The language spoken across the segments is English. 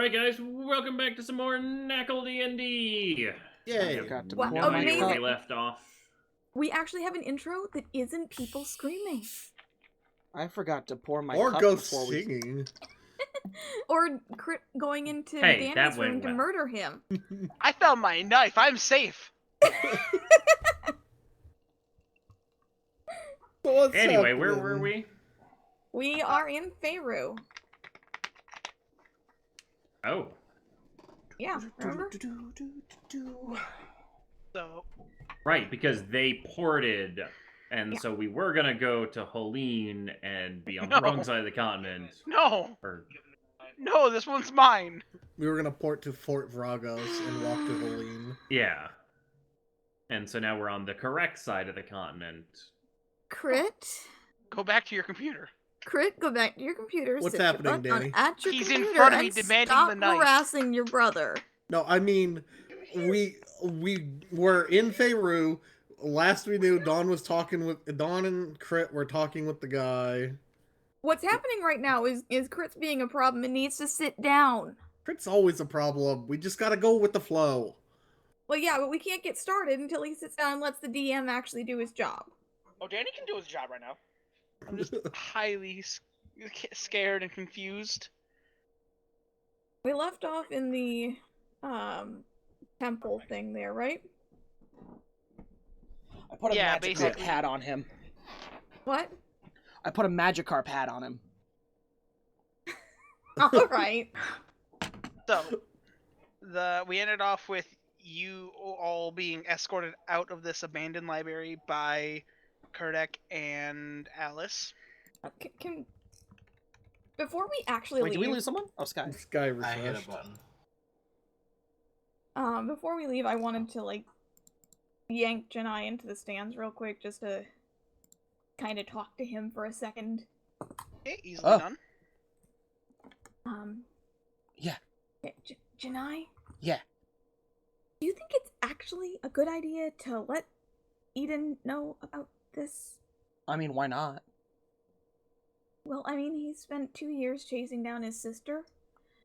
Alright guys, welcome back to some more NaCl DnD! Yay! Got to No pour my idea where we cup. left off. We actually have an intro that isn't people screaming. I forgot to pour my Or cup ghosts before we... singing. Or Crit going into Hey, that Danny's went room to well. murder him. I found my knife. I'm safe. Anyway, where were we? We are in Faerû. Oh. Yeah, remember? So, Right, because they ported, and Yeah. so we were gonna go to Helene and be on the No. wrong side of the continent. no, Or, no, this one's mine. We were gonna port to Fort Vragos and walk to Helene. yeah. And so now we're on the correct side of the continent. Crit, Go back to your computer. go back to your computer. What's sit your happening, butt on Danny? at your He's in computer front of me and demanding stop the knife. harassing your brother. No, I mean, we were in Faerû. Last we knew, Dawn and Crit were talking with the guy. What's happening right now is Crit's being a problem and needs to sit down. Crit's always a problem. We just gotta go with the flow. Well, yeah, but we can't get started until he sits down and lets the DM actually do his job. Oh, Danny can do his job right now. I'm just highly scared and confused. We left off in the temple thing there, right? I put a Yeah, Magikarp basically. hat on him. What? I put a Magikarp hat on him. All right. So, we ended off with you all being escorted out of this abandoned library by Kurdek and Alice. Can before we actually Wait, leave, did we lose someone? Oh, Sky. This guy I hit refreshed. a button. before we leave, I wanted to like yank Gineye into the stands real quick just to kind of talk to him for a second. Okay, easily done. Yeah. Gineye? Yeah. Do you think it's actually a good idea to let Eden know about this? I mean, why not? Well, I mean, he spent 2 years chasing down his sister,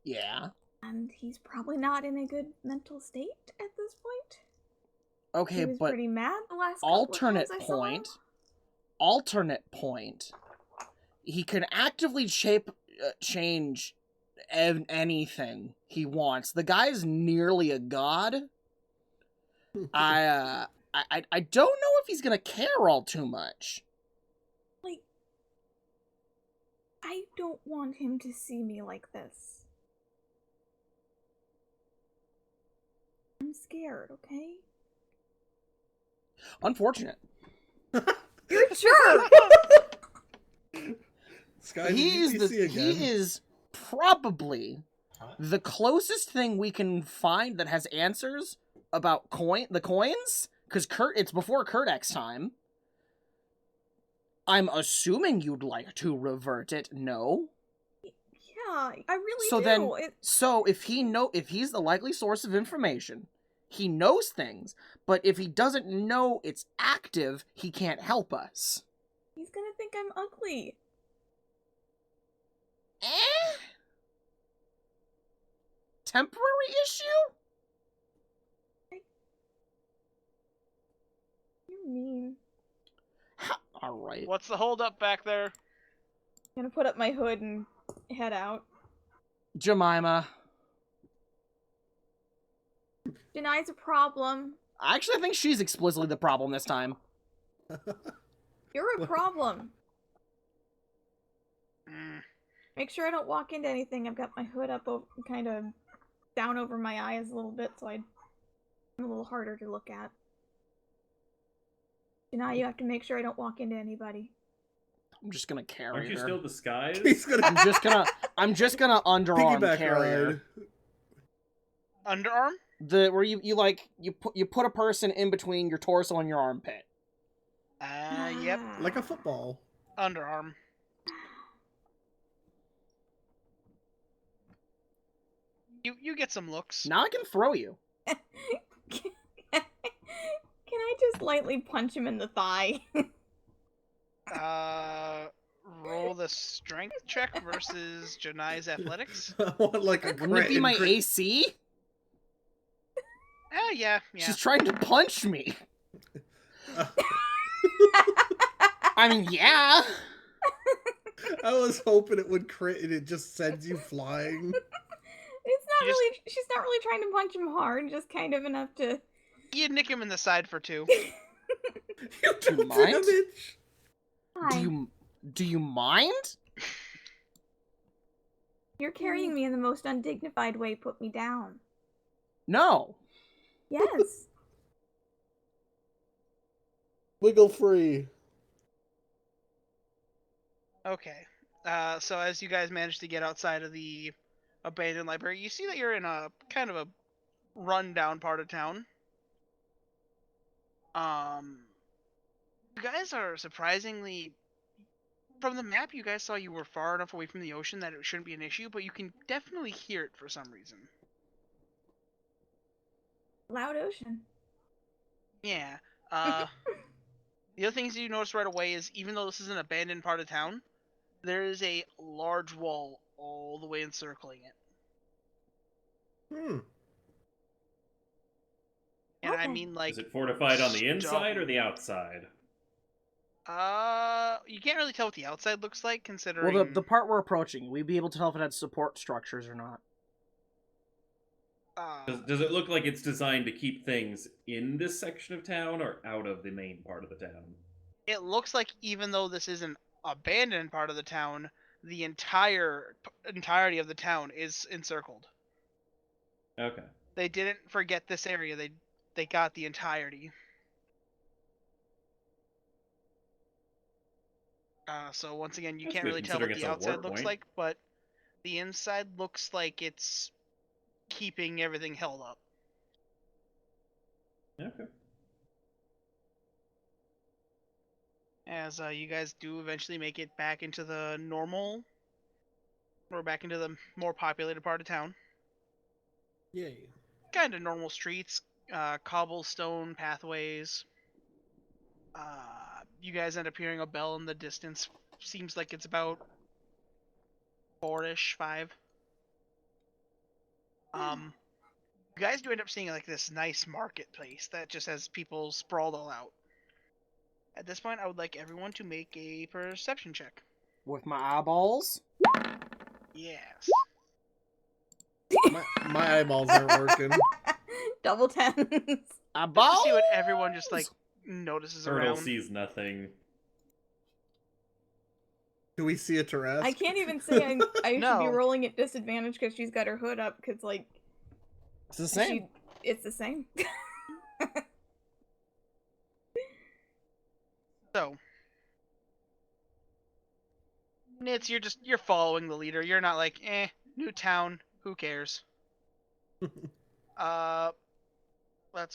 Yeah. and he's probably not in a good mental state at this point. Okay, He was but pretty mad the last couple of alternate times I saw him. point, he can actively change anything he wants. The guy's nearly a god. I don't know if he's gonna care all too much. Like, I don't want him to see me like this. I'm scared, okay? Unfortunate. You're sure? Sky, He again. is probably the closest thing we can find that has answers about the coins, because it's before Kurdek's time. I'm assuming you'd like to revert it. No. Yeah, I really So do. then, so if he's the likely source of information, he knows things, but if he doesn't know it's active, he can't help us. He's gonna think I'm ugly. Temporary issue? You're mean. Alright. What's the holdup back there? I'm gonna put up my hood and head out. Jemima. Gineye's a problem. Actually, I think she's explicitly the problem this time. You're a problem. Mm. Make sure I don't walk into anything. I've got my hood up kind of down over my eyes a little bit, so I'm a little harder to look at. Gineye, you have to make sure I don't walk into anybody. I'm just gonna carry Aren't you her. still disguised? He's gonna I'm just gonna underarm piggyback carry her. ride. Underarm? Where you put a person in between your torso and your armpit. Yep. Like a football. Underarm. You get some looks. Now I can throw you. Can I just lightly punch him in the thigh? roll the strength check versus Jeneye's athletics. I want like a Wouldn't it be my AC? Yeah. She's trying to punch me. I mean, yeah. I was hoping it would crit and it just sends you flying. It's not really. She's not really trying to punch him hard. Just kind of enough to. You nick him in the side for 2. You Do you do mind? damage. Hi. Do you mind? You're carrying me in the most undignified way. Put me down. No. Yes. Wiggle free. Okay. So as you guys manage to get outside of the abandoned library, you see that you're in a kind of a rundown part of town. You guys are surprisingly, from the map you guys saw, you were far enough away from the ocean that it shouldn't be an issue, but you can definitely hear it for some reason. Loud ocean. Yeah. The other things you notice right away is, even though this is an abandoned part of town, there is a large wall all the way encircling it. And I Okay. mean, like, Is it fortified on the inside or the outside? you can't really tell what the outside looks like, considering. Well, the part we're approaching, we'd be able to tell if it had support structures or not. Does it look like it's designed to keep things in this section of town or out of the main part of the town? It looks like, even though this is an abandoned part of the town, the entirety of the town is encircled. Okay. They didn't forget this area. They got the entirety. So once again, you That's can't good, really tell what considering the it's a outside warp looks point. like, but the inside looks like it's keeping everything held up. Okay. As you guys do eventually make it back into the normal, or back into the more populated part of town. Yay. Kind of normal streets, cobblestone pathways. You guys end up hearing a bell in the distance. Seems like it's about 4-ish, 5. You guys do end up seeing like this nice marketplace that just has people sprawled all out. At this point, I would like everyone to make a perception check. With my eyeballs? Yes. My eyeballs aren't working. Double tens. Eyeballs? Just to see what everyone just like notices Turtle around. sees nothing. Do we see a Tarrasque? I can't even say I should No. be rolling at disadvantage because she's got her hood up. Because like It's the same. it's the same. So, Nitz, you're following the leader. You're not like, new town, who cares? Let's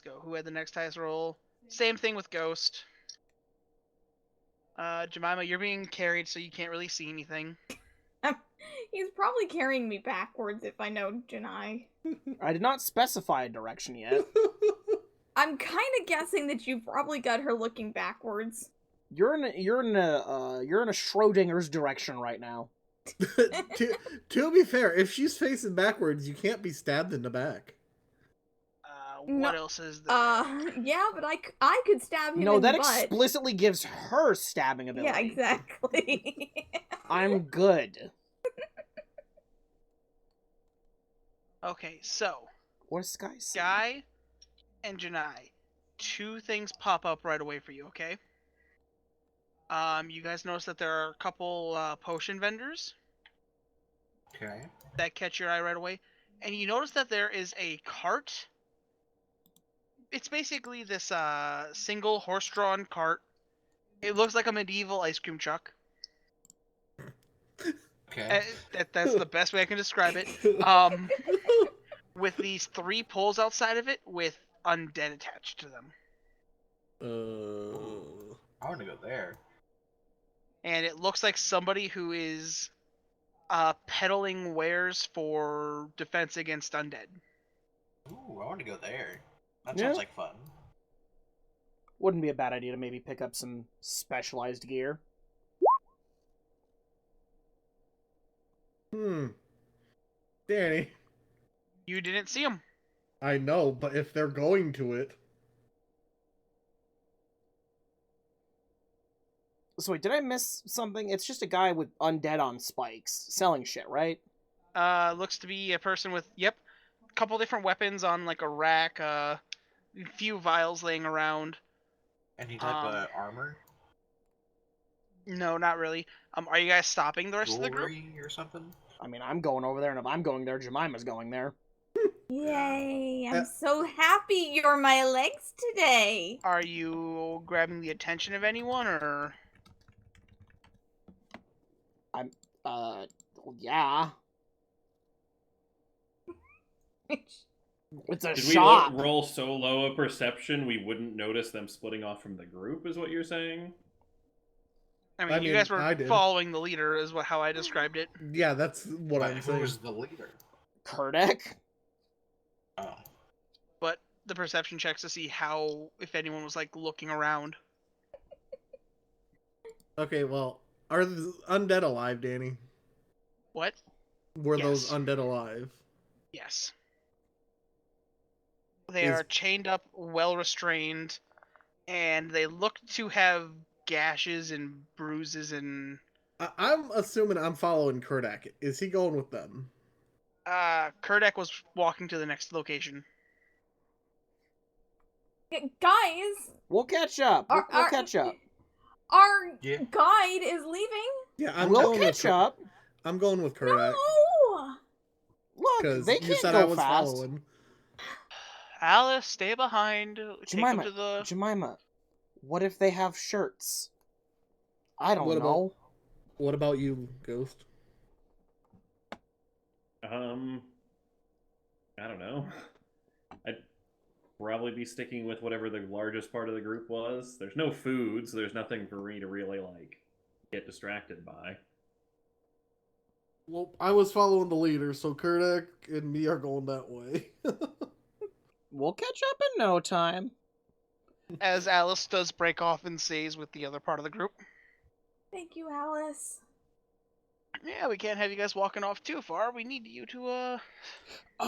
go. Who had the next highest roll? Same thing with Ghost. Jemima, you're being carried, so you can't really see anything. He's probably carrying me backwards if I know Gineye. I did not specify a direction yet. I'm kind of guessing that you probably got her looking backwards. You're in a Schrodinger's direction right now. to be fair, if she's facing backwards, you can't be stabbed in the back. What else is there? Yeah, but I could stab him No, in that the butt. explicitly gives her stabbing ability. Yeah, exactly. I'm good. Okay, so What does Sky say? Guy and Gineye, 2 things pop up right away for you. Okay. You guys notice that there are a couple potion vendors Okay. that catch your eye right away, and you notice that there is a cart. It's basically this single horse-drawn cart. It looks like a medieval ice cream truck. Okay. That's the best way I can describe it. With these 3 poles outside of it with undead attached to them. I want to go there. And it looks like somebody who is peddling wares for defense against undead. Ooh, I want to go there. That Yeah. sounds like fun. Wouldn't be a bad idea to maybe pick up some specialized gear. Danny, You didn't see him. I know, but if they're going to it, So wait, did I miss something? It's just a guy with undead on spikes selling shit, right? Looks to be a person with, yep, a couple different weapons on like a rack, a few vials laying around. Any type of armor? No, not really. Are you guys stopping the rest of the group? Jewelry or something? I mean, I'm going over there, and if I'm going there, Jemima's going there. Yay! I'm so happy you're my legs today. Are you grabbing the attention of anyone, or? Yeah. It's a Did shop. we roll so low a perception we wouldn't notice them splitting off from the group, is what you're saying? I mean, I you mean, guys I were did. following the leader, is how I described it. yeah, that's what But I'm who saying. was the leader? Kurdek? Oh. But the perception checks to see how, if anyone was like looking around. Okay, well, are the undead alive, Danny? What? Were those Yes. undead alive? Yes. They Is- are chained up, well restrained, and they look to have gashes and bruises and. I'm assuming I'm following Kurdak. Is he going with them? Kurdek was walking to the next location. Guys, We'll catch up. We'll Are- catch up. our Yeah. guide is leaving. Yeah, I'm We'll going catch with up. I'm going with Kurdak No. Look, because they you can't said go I was fast. following. Alice, stay behind. Take him Jemima, to the. Jemima, what if they have shirts? I don't What about- know. What about you, Ghost? I don't know. I'd probably be sticking with whatever the largest part of the group was. There's no food, so there's nothing for me to really, like, get distracted by. Well, I was following the leader, so Kurdak and me are going that way. We'll catch up in no time. As Alice does break off and stays with the other part of the group. Thank you, Alice. Yeah, we can't have you guys walking off too far. We need you to, Oh,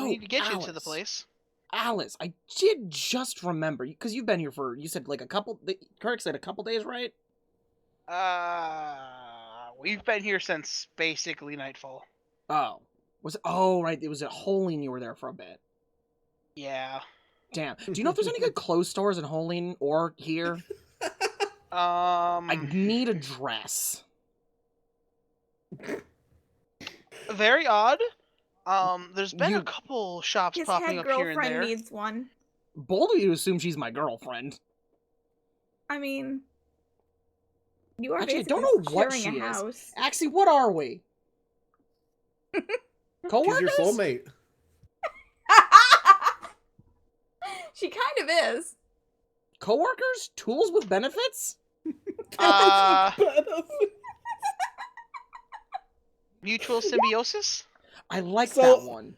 we need to get you to the Alice. place. Alice, I did just remember, because you've been here for, you said like a couple, Kirk said a couple days, right? We've been here since basically nightfall. Oh. Oh, right, it was at Holing you were there for a bit. Yeah. Damn. Do you know if there's any good clothes stores in Holing or here? I need a dress. Very odd. There's been You- a couple shops His popping head up here and girlfriend there. needs one. Bold of you to assume she's my girlfriend. I mean, you are Actually, I basically don't know what sharing she a is. house. Actually, what are we? He's Co-workers? your soulmate. She kind of is. Co-workers? Tools with benefits? Mutual symbiosis? I like So- that one.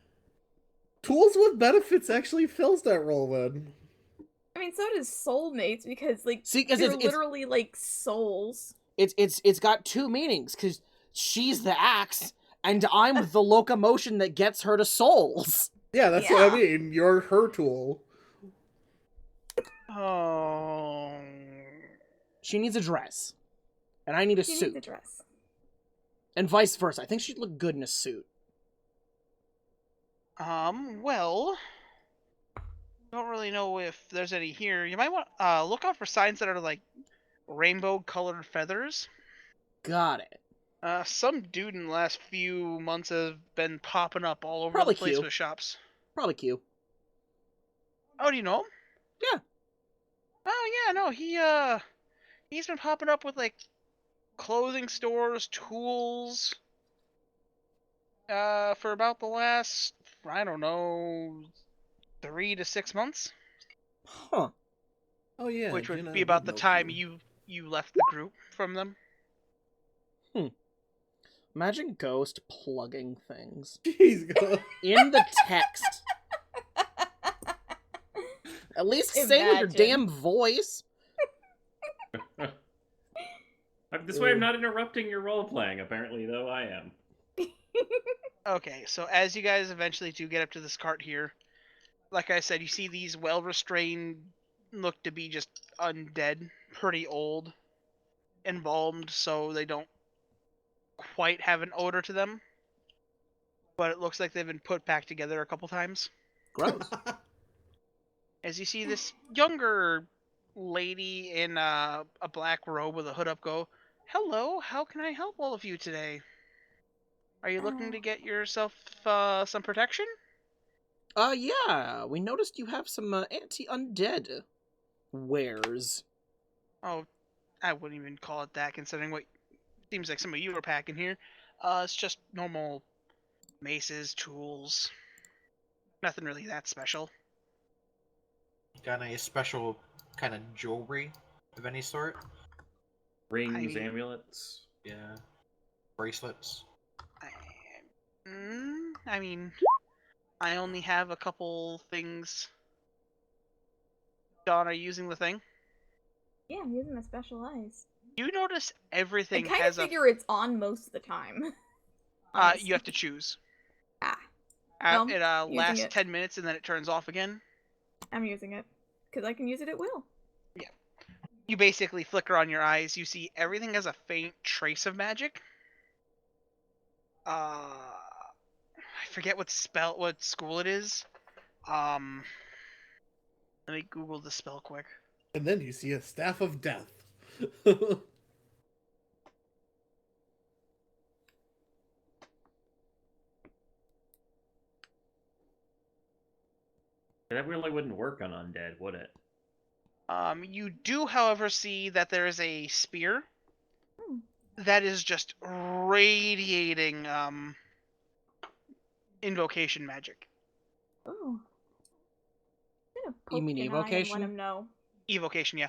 Tools with benefits actually fills that role then. I mean, so does soulmates because like See, because they're it's literally like souls. it's got two meanings. Because she's the axe, and I'm the locomotion that gets her to souls. Yeah, that's what I Yeah. mean. You're her tool. Oh. She needs a dress, and I need a She suit, needs a dress. and vice versa. I think she'd look good in a suit. Well, don't really know if there's any here. You might want look out for signs that are like rainbow-colored feathers. Got it. Some dude in the last few months have been popping up all over Probably the place Q. with shops. Probably Q. Oh, do you know him? Yeah. Oh yeah, no, he's been popping up with like clothing stores, tools. For about the last, I don't know, 3 to 6 months, Huh. Oh yeah. which would Jenna be about would the know time too. you left the group from them. Imagine Ghost plugging things Jeez, God. in the text. At least say it with your Imagine. damn voice. This way I'm not interrupting your role playing, apparently, though I am. Okay, so as you guys eventually do get up to this cart here, like I said, you see these well-restrained, look to be just undead, pretty old, embalmed, so they don't quite have an odor to them. But it looks like they've been put back together a couple times. Gross. As you see this younger lady in a black robe with a hood up go, "Hello, how can I help all of you today? Are you looking to get yourself some protection?" Yeah, we noticed you have some anti-undead wares. Oh, I wouldn't even call it that, considering what seems like some of you are packing here. It's just normal maces, tools. Nothing really that special. Got any special kind of jewelry of any sort? Rings, mean- amulets. Yeah. Bracelets. I mean, I only have a couple things. Dawn, are you using the thing? Yeah, I'm using my special eyes. You notice I everything kind of has figure it's on most of the time. you have to choose. Ah, It using lasts it. 10 minutes and then it turns off again. I'm using it. Because I can use it at will. You basically flicker on your eyes. You see everything has a faint trace of magic. I forget what school it is. Let me Google the spell quick. And then you see a staff of death. That really wouldn't work on undead, would it? You do, however, see that there is a spear that is just radiating invocation magic. Oh. You mean evocation? Let him know. Evocation, yeah.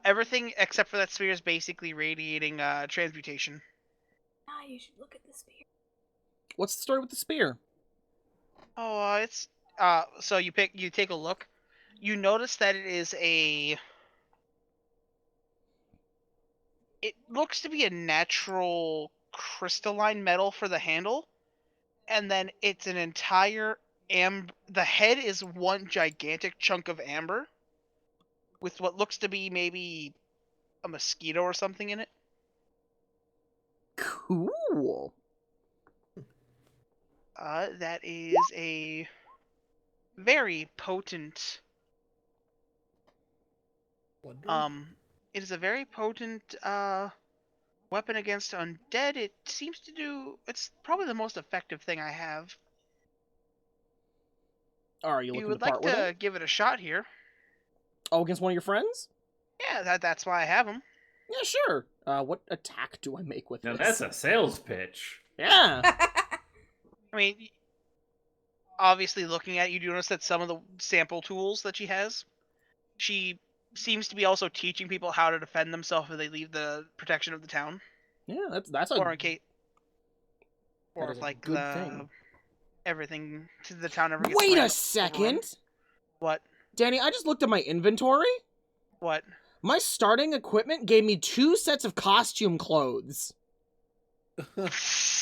Everything except for that spear is basically radiating transmutation. Ah, you should look at the spear. What's the story with the spear? Oh, it's so you take a look. You notice that it looks to be a natural crystalline metal for the handle, and then it's an entire the head is one gigantic chunk of amber with what looks to be maybe a mosquito or something in it. Cool. That is a very potent it is a very potent weapon against undead. It seems to do. It's probably the most effective thing I have. Are you If you looking would to like part with to it? give it a shot here. Oh, against one of your friends? Yeah, that's why I have them. Yeah, sure. What attack do I make with Now this? that's a sales pitch. Yeah. I mean, obviously, looking at it, you do notice that some of the sample tools that she has, she seems to be also teaching people how to defend themselves if they leave the protection of the town, Yeah, that's a or in case, that or is if a like good the thing. everything to the town ever gets Wait a overrun. second. What? Danny, I just looked at my inventory. What? My starting equipment gave me 2 sets of costume clothes.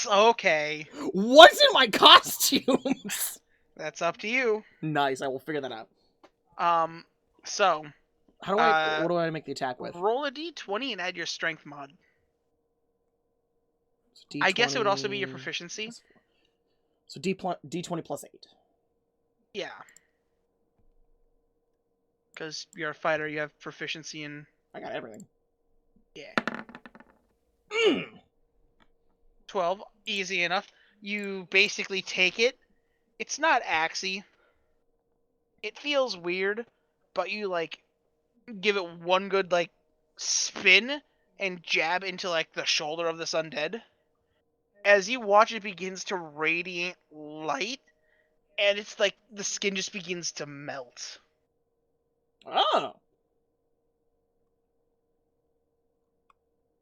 Okay, What's in my costumes? that's up to you. Nice, I will figure that out. So How do I what do I make the attack with? roll a d20 and add your strength mod. So I guess it would also be your D20 proficiency. So D20 plus 8. Yeah. Because you're a fighter, you have proficiency in. I got everything. Yeah. 12, easy enough. You basically take it. It's not axy. It feels weird, but you like give it one good like spin and jab into like the shoulder of this undead. As you watch, it begins to radiate light, and it's like the skin just begins to melt. Oh.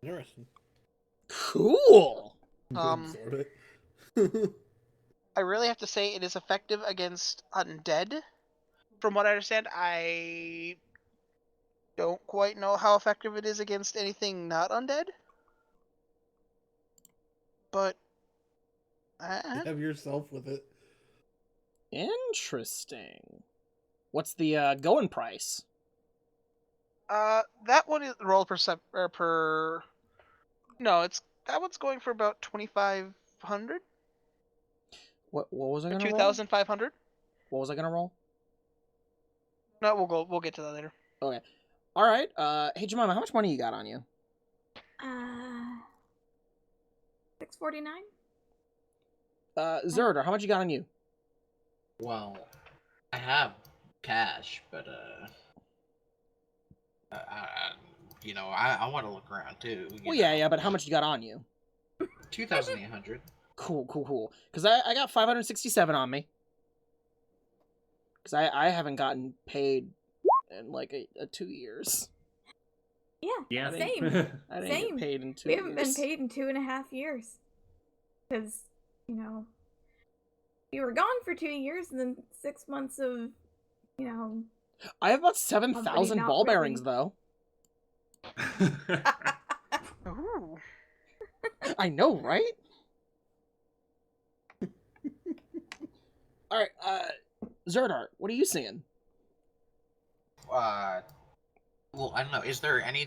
Interesting. Cool. Absorb it. I really have to say it is effective against undead. From what I understand, I don't quite know how effective it is against anything not undead. But Have yourself with it. Interesting. What's the going price? That one is roll per. No, that one's going for about 2,500 What was I or gonna roll? 2,500. What was I gonna roll? No, we'll get to that later. Okay. All right. Hey Jemima, how much money you got on you? 649. Zuradar, how much you got on you? Well, I have cash, but I want to look around too. Well, yeah, but how much you got on you? 2,800. Cool. Because I got 567 on me. Because I haven't gotten paid in like a 2 years. Yeah. Same. I didn't Same. get paid in 2 We years. haven't been paid in 2.5 years. Because, we were gone for 2 years and then 6 months of, I have about 7,000 not ball really. bearings though. Ooh. I know, right? All right, Zuradar, what are you seeing? Well, I don't know. Is there any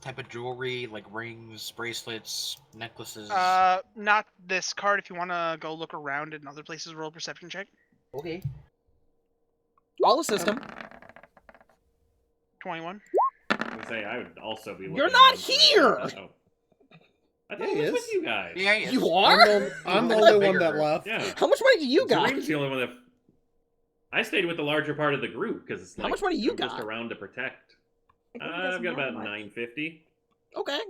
type of jewelry, like rings, bracelets, necklaces? Not this card. If you want to go look around in other places, roll a perception check. Okay. I'll assist him. 21. I would say I would also be. You're looking not around for here! that. Oh. I thought Yeah, he he was is. with you guys. Yeah, yes. You are? I'm the Well, only one bigger that group. left. Yeah. How much money do you got? Zareem's the only one that. I stayed with the larger part of the group because How much money you I'm just got? around to protect. I think it doesn't I've got have about much. 950. Okay.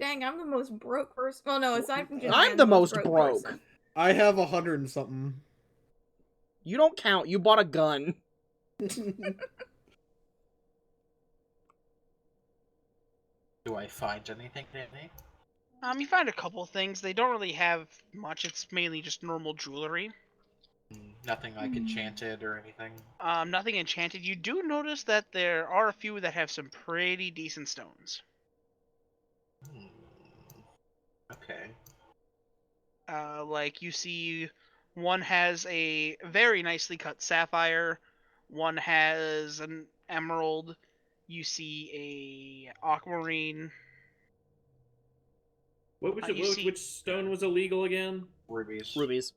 Dang, I'm the most broke person. Well, no, aside from Gineye, I'm the most broke broke. person. I have 100 and something. You don't count. You bought a gun. Do I find anything, Danny? You find a couple things. They don't really have much. It's mainly just normal jewelry. Nothing like enchanted or anything. Nothing enchanted. You do notice that there are a few that have some pretty decent stones. Hmm. Okay. Like you see, one has a very nicely cut sapphire. One has an emerald. You see a aquamarine. Which stone was illegal again? Rubies. Rubies.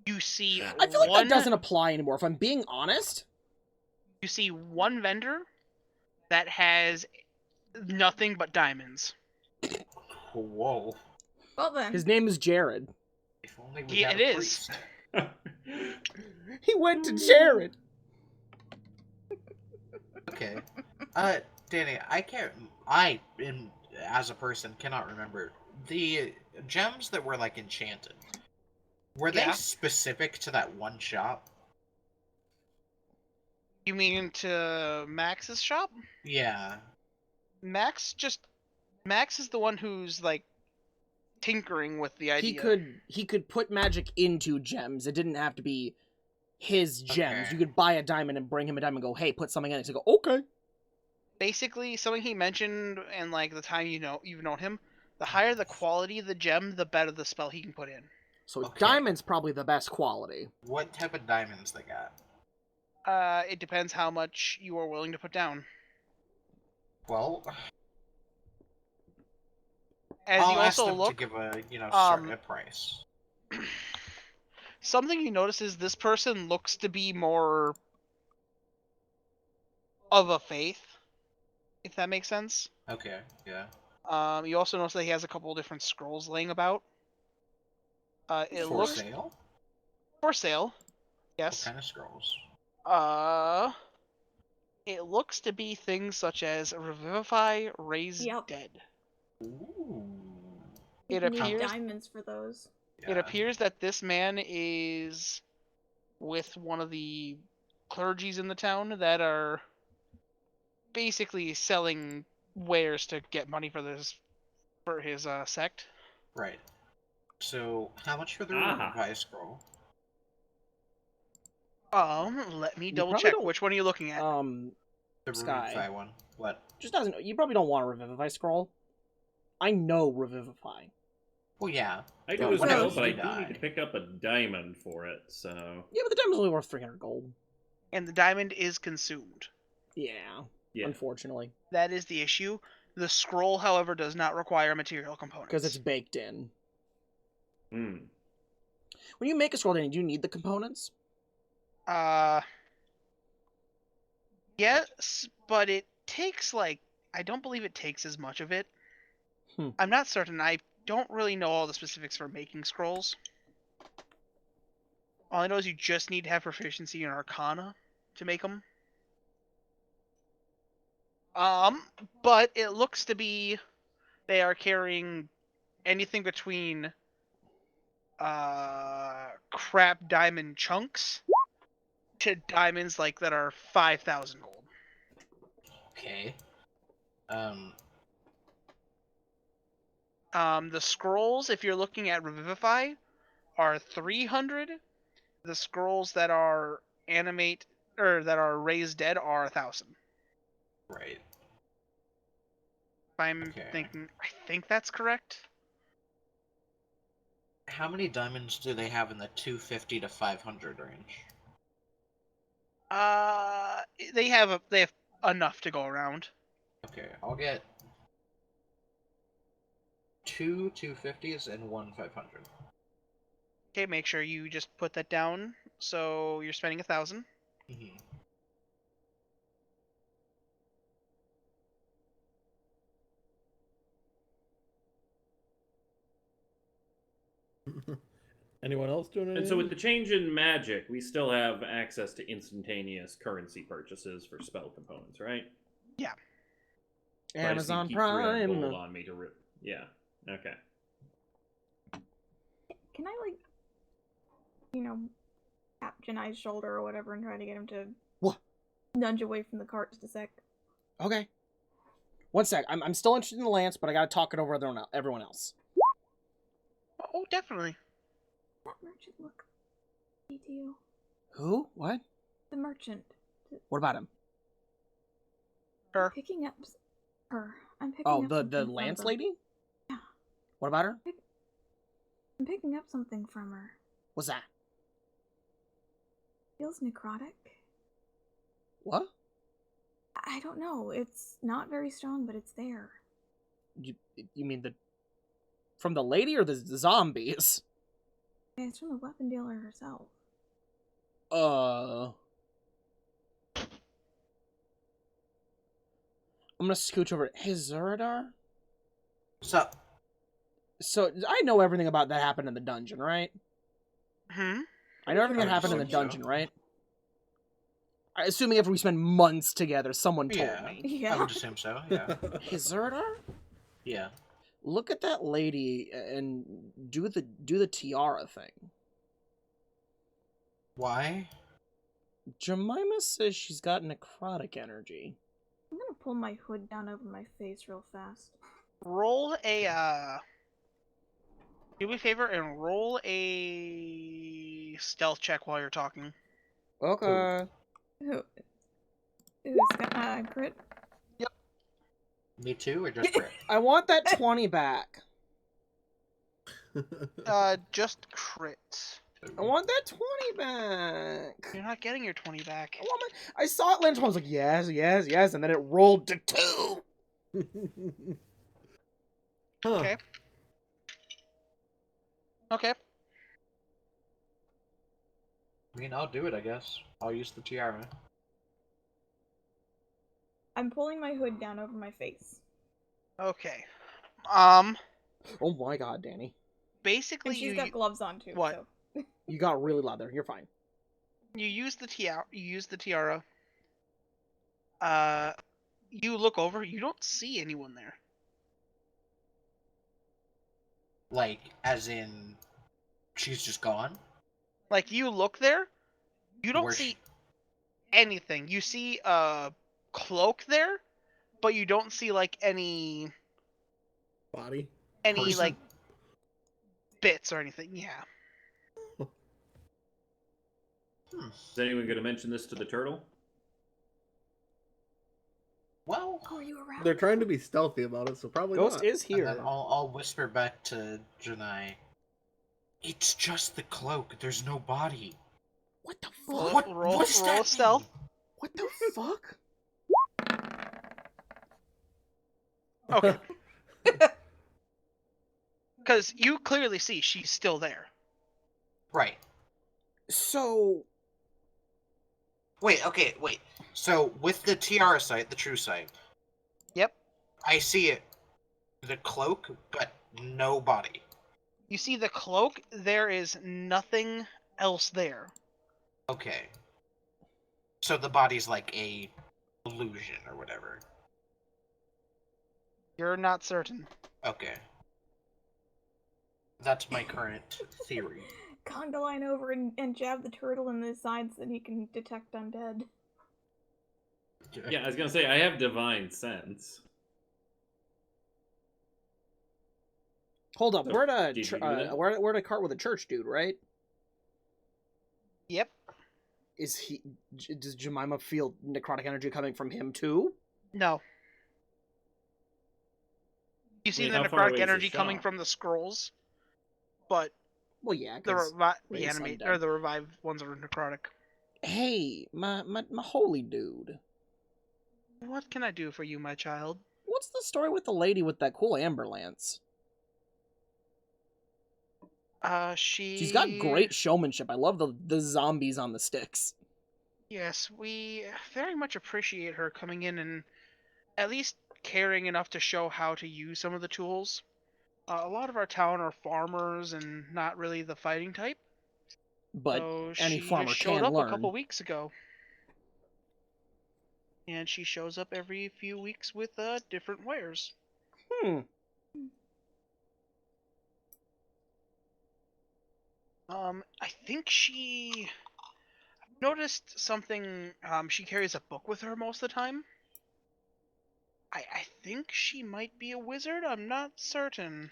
You see I feel like one, that doesn't apply anymore, if I'm being honest. You see one vendor that has nothing but diamonds. Whoa. Well then, His name is Jared. If only we Yeah, had it a is. priest. He went to Jared. Okay. Danny, as a person, cannot remember. The gems that were, enchanted, were they Yeah. specific to that one shop? You mean to Max's shop? Yeah. Max is the one who's tinkering with the idea. He could put magic into gems. It didn't have to be his gems. Okay. You could buy a diamond and bring him a diamond and go, hey, put something in it. So go, okay. Basically, something he mentioned in the time you've known him, the higher the quality of the gem, the better the spell he can put in. So Okay. diamond's probably the best quality. What type of diamonds they got? It depends how much you are willing to put down. Well, As I'll you ask also them look, to give a certain price. something you notice is this person looks to be more of a faith, if that makes sense. Okay, yeah. You also notice that he has a couple different scrolls laying about. It For looks sale? for sale. What Yes. kind of scrolls? It looks to be things such as Revivify, Raise Yep. Dead. Ooh. It you need appears diamonds for those. It appears that this man is with one of the clergies in the town that are basically selling wares to get money for his sect. Right. So, how much for the Aha. Revivify scroll? Let me You double probably check. don't- Which one are you looking at? The Sky. Revivify one. What? Just doesn't. You probably don't want a Revivify scroll. I know Revivify. Well, yeah. I do Well, as whenever well, you but I die. do need to pick up a diamond for it, so... Yeah, but the diamond's only worth 300 gold. And the diamond is consumed. Yeah, Yeah. unfortunately. That is the issue. The scroll, however, does not require material components. Because it's baked in. Hmm. When you make a scroll, Danny, do you need the components? Yes, but it takes, like... I don't believe it takes as much of it. Hmm. I'm not certain. I don't really know all the specifics for making scrolls. All I know is you just need to have proficiency in Arcana to make them. But it looks to be they are carrying anything between crap diamond chunks to diamonds like that are 5,000 gold. Okay. The scrolls, if you're looking at Revivify, are 300. The scrolls that are animate or that are raise dead are 1,000. Right. If I'm Okay. thinking, I think that's correct. How many diamonds do they have in the 250 to 500 range? They have enough to go around. Okay, I'll get 2 250s and 1 500. Okay, make sure you just put that down. So you're spending 1,000. Mm-hmm. Anyone else doing anything? And so with the change in magic, we still have access to instantaneous currency purchases for spell components, right? Yeah. But I just need to Amazon keep 300 Prime. gold on me to yeah. Okay. Can I, like, tap Jineye's shoulder or whatever and try to get him to What? nudge away from the cart just a sec? Okay. One sec. I'm still interested in the lance, but I gotta talk it over with everyone else. Oh, definitely. That merchant look to you. Who? What? The merchant. What about him? Her. Picking up her. I'm picking Oh, up the something from lance her. lady? Yeah. What about her? I'm picking up something from her. What's that? Feels necrotic. What? I don't know. It's not very strong, but it's there. You mean from the lady or the zombies? Yeah, it's from the weapon dealer herself. I'm gonna scooch over. Hey, Zuradar? What's up? So, I know everything about that happened in the dungeon, right? Hmm? I know everything I that happened in the assume so. dungeon, right? Assuming after we spend months together, someone told Yeah. me. I Yeah. would assume so, yeah. Hey, Zuradar? Yeah. Look at that lady and do the tiara thing. Why? Jemima says she's got necrotic energy. I'm gonna pull my hood down over my face real fast. Roll a, do me a favor and roll a stealth check while you're talking. Okay. Who's got crit? Me too, or just Brit? I want that 20 back. Just crit. I want that 20 back. You're not getting your 20 back. I saw it land. I was like, yes, yes, yes, and then it rolled to 2. Huh. Okay. Okay. I mean, I'll do it, I guess. I'll use the tiara. I'm pulling my hood down over my face. Okay. Oh my god, Danny. Basically And she's you got gloves on too. What? So. You got really loud there. You're fine. you use the tiara. You look over. You don't see anyone there. Like, as in, she's just gone? Like you look there, you don't Where's see she- anything. You see a cloak there, but you don't see like any Body. Person? like bits or anything. Yeah. Is anyone going to mention this to the turtle? Well, Oh, are you around? They're trying to be stealthy about it, so probably Ghost not. is and here. then I'll whisper back to Gineye. It's just the cloak. There's no body. What the Roll, fuck? roll, What's roll that stealth. mean? What the fuck? Okay. Because you clearly see she's still there. Right. So, Wait. Okay. Wait. So with the tiara sight, the true sight, Yep. I see it. The cloak, but no body. You see the cloak. There is nothing else there. Okay. So the body's like a illusion or whatever. You're not certain. Okay. That's my current theory. Conga line over and jab the turtle in the side so that he can detect undead. Yeah, I was gonna say I have divine sense. hold up. So, We're at a did you do that? we're at a cart with a church dude, right? Yep. Is he? Does Jemima feel necrotic energy coming from him too? No. You see Wait, the how far away necrotic is the energy coming shop? from the scrolls, but Well, yeah. the 'cause the raise animate undead. or the revived ones are necrotic. Hey, my holy dude. What can I do for you, my child? What's the story with the lady with that cool amber lance? She's got great showmanship. I love the zombies on the sticks. Yes, we very much appreciate her coming in and at least caring enough to show how to use some of the tools. A lot of our town are farmers and not really the fighting type. But So any she farmer just showed can up learn. a couple weeks ago. And she shows up every few weeks with different wares. Hmm. I think she noticed something. She carries a book with her most of the time. I think she might be a wizard. I'm not certain.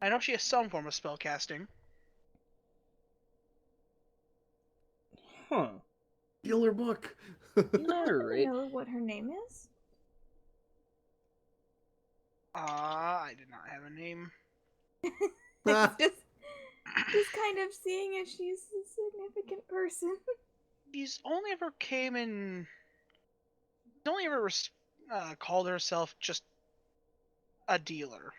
I know she has some form of spellcasting. Huh. Steal her book. Do you happen to Alright. know what her name is? I did not have a name. Just kind of seeing if she's a significant person. She's only ever came in. She's only ever called herself just a dealer.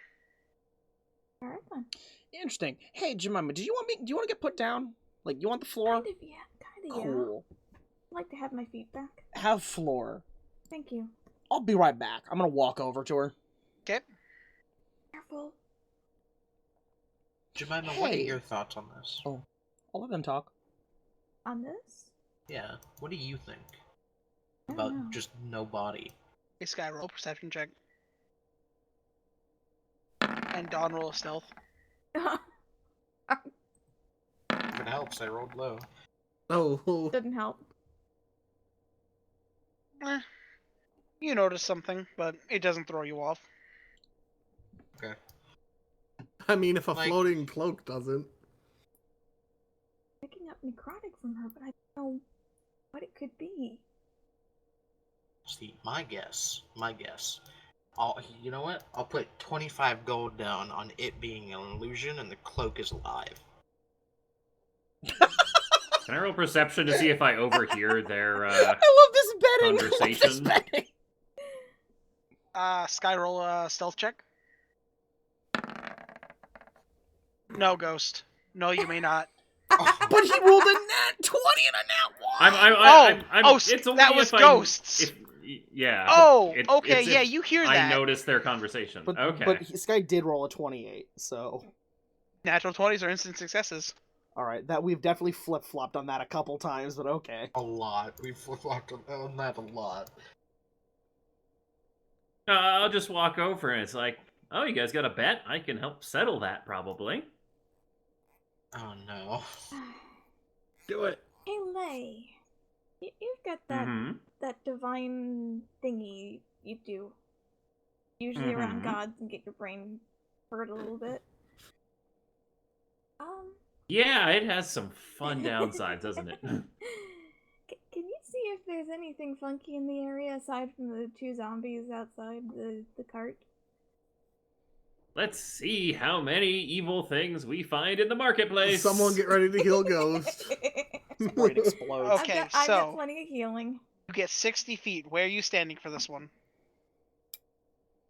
All right then. Interesting. Hey, Jemima, do you want to get put down? Like, you want the floor? Kind of, yeah. Kind of, yeah. Cool. I'd like to have my feet back. Have floor. Thank you. I'll be right back. I'm gonna walk over to her. Okay. Careful. Jemima, what are Hey. your thoughts on this? Oh. I'll let them talk. On this? Yeah, what do you think I don't know. about just no body? This guy roll perception check. And Dawn roll stealth. If it helps, I rolled low. Oh. Didn't help. You notice something, but it doesn't throw you off. Okay. I mean, if a Like- floating cloak doesn't. Picking up necrotic from her, but I don't know what it could be. See, my guess. You know what? I'll put 25 gold down on it being an illusion and the cloak is alive. Can I roll perception to see if I overhear their I love this betting. conversation? I love this betting. Sky roll stealth check. No, Ghost. No, you may not. But he rolled a nat 20 and a nat 1. It's only that was if ghosts. Yeah. Oh, It- okay, it's yeah, if you hear I that. noticed their conversation. But Okay. this guy did roll a 28, so Natural 20s are instant successes. all right. That we've definitely flip flopped on that a couple times, but okay. A lot. We flip-flopped on that a lot. I'll just walk over and it's like, oh, you guys got a bet? I can help settle that probably. Oh no. Do it. Hey, Lay. You've got that Mm-hmm. that divine thingy you do. Usually around Mhm. gods and get your brain hurt a little bit. Yeah, it has some fun downsides, doesn't it? Can you see if there's anything funky in the area aside from the 2 zombies outside the cart. Let's see how many evil things we find in the marketplace. Someone get ready to heal Ghost. Brain explodes. Okay, I've so got plenty of healing. you get 60 feet. Where are you standing for this one?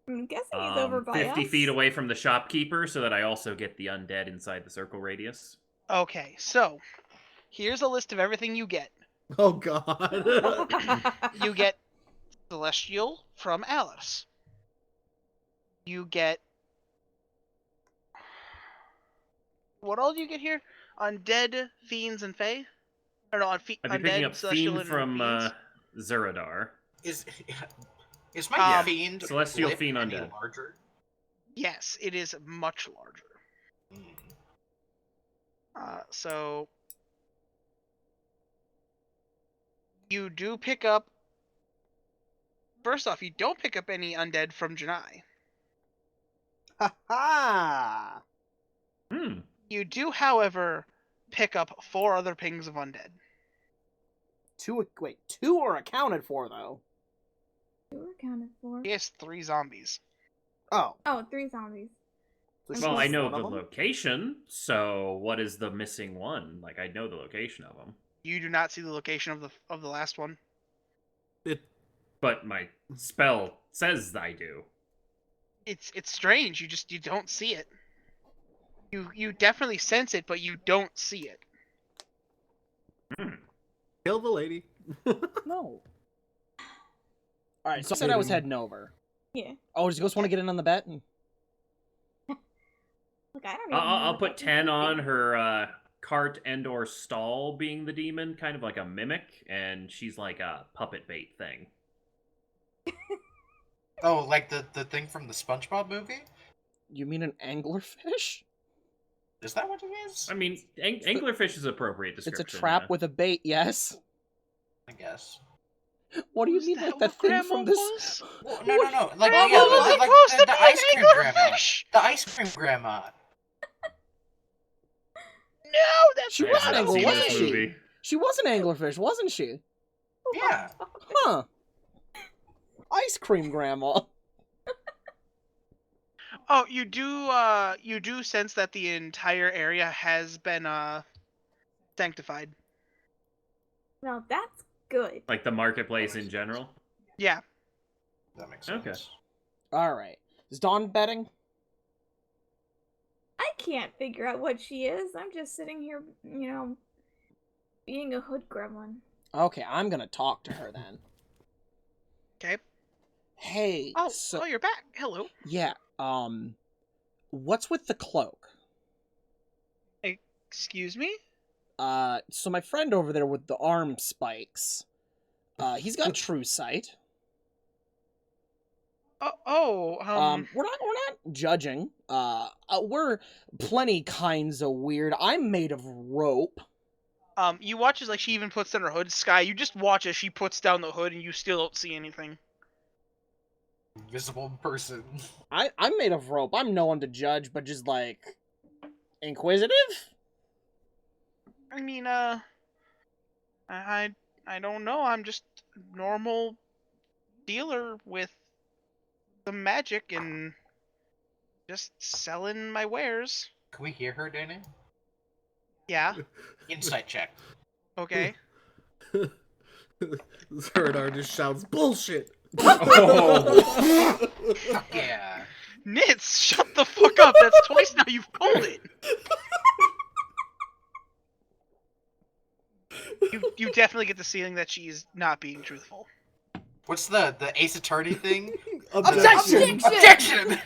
I'm guessing he's over by 50 us. feet away from the shopkeeper so that I also get the undead inside the circle radius. Okay, so here's a list of everything you get. Oh god. You get Celestial from Alice. You get... What all do you get here? Undead, Fiends, and Fae? Or no, I'd be Undead, picking up Celestial, Fiend and from Fiends? Zuradar. Is my Um, fiend Celestial blip fiend any undead. larger? Yes, it is much larger. So you do pick up. First off, you don't pick up any undead from Gineye. Ha ha! Hmm. You do, however, pick up 4 other pings of undead. 2 are accounted for though. 2 were counted for. He has 3 zombies. Oh. Oh, 3 zombies. So she Well, I was know one the of them? location, so what is the missing one? Like, I know the location of them. You do not see the location of the last one. But my spell says I do. It's strange. You don't see it. You definitely sense it, but you don't see it. Hmm. Kill the lady. No. Alright, so I said I was heading over. Yeah. Oh, does Ghost want to get in on the bet? Look, I don't even know I'll what put that 10 means. on her cart and or stall being the demon, kind of like a mimic, and she's like a puppet bait thing. Oh, like the thing from the SpongeBob movie? You mean an anglerfish? Is that what it is? I mean, anglerfish is appropriate It's description. a trap yeah. with a bait, yes. I guess. What do you Is mean, that like the what thing Grandma from this? was? Well, no. Like, Grandma yeah, was like supposed to the be ice an cream grandma. anglerfish! The ice cream grandma. No, that's She I was have an not angler, seen wasn't this she? movie. She was an anglerfish, wasn't she? Yeah. Huh. Ice cream grandma. Oh, you do sense that the entire area has been sanctified. Well, that's good. Like the marketplace in general. Yeah. That makes sense. Okay. Alright. Is Dawn betting? I can't figure out what she is. I'm just sitting here, being a hood gremlin. Okay, I'm gonna talk to her then. Okay. Hey, Oh, so you're back. Hello. yeah, what's with the cloak? Excuse me? So my friend over there with the arm spikes, he's got true sight. We're not judging. We're plenty kinds of weird. I'm made of rope. You watch as like she even puts down her hood. Sky, you just watch as she puts down the hood and you still don't see anything. Invisible person. I'm made of rope. I'm no one to judge, but just like inquisitive. I mean, I don't know. I'm just a normal dealer with some magic and just selling my wares. Can we hear her, Danny? Yeah. Insight check. Okay. Zuradar just shouts bullshit. Oh. Fuck yeah. Nitz, shut the fuck up. That's twice now you've called it. You definitely get the feeling that she's not being truthful. What's the Ace Attorney thing? Objection! Objection!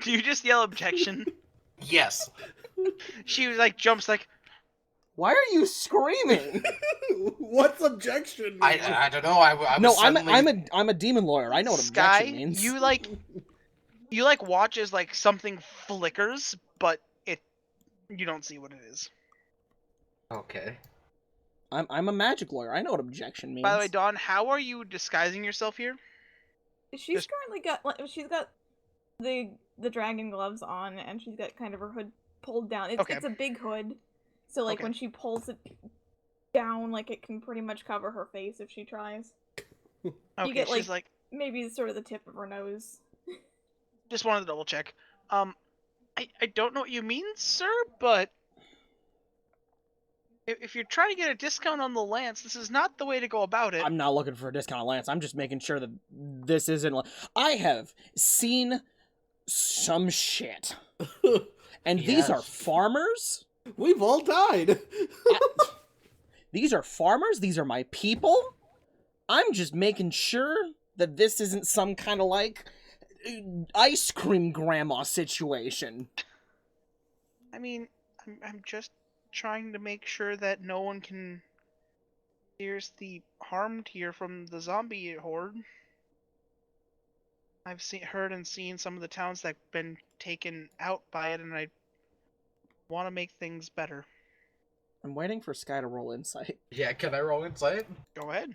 Do you just yell objection? Yes. She was like jumps like, Why are you screaming? What's objection? I don't know. I was No, suddenly... I'm a demon lawyer. I know what Sky, objection means. you like watch as like something flickers, but you don't see what it is. Okay. I'm a magic lawyer. I know what objection means. By the way, Dawn, how are you disguising yourself here? She's currently got the dragon gloves on, and she's got kind of her hood pulled down. It's Okay. it's a big hood, so like Okay. when she pulls it gown, like it can pretty much cover her face if she tries. Okay, get, she's like, Maybe sort of the tip of her nose. just wanted to double check. I don't know what you mean, sir, but if you're trying to get a discount on the lance, this is not the way to go about it. I'm not looking for a discount on Lance. I'm just making sure that this isn't. I have seen some shit, and these are Yes. farmers. We've all died. These are farmers. These are my people. I'm just making sure that this isn't some kind of like ice cream grandma situation. I mean, I'm just trying to make sure that no one can seriously harmed here from the zombie horde. I've heard and seen some of the towns that've been taken out by it, and I want to make things better. I'm waiting for Sky to roll insight. Yeah, can I roll insight? Go ahead.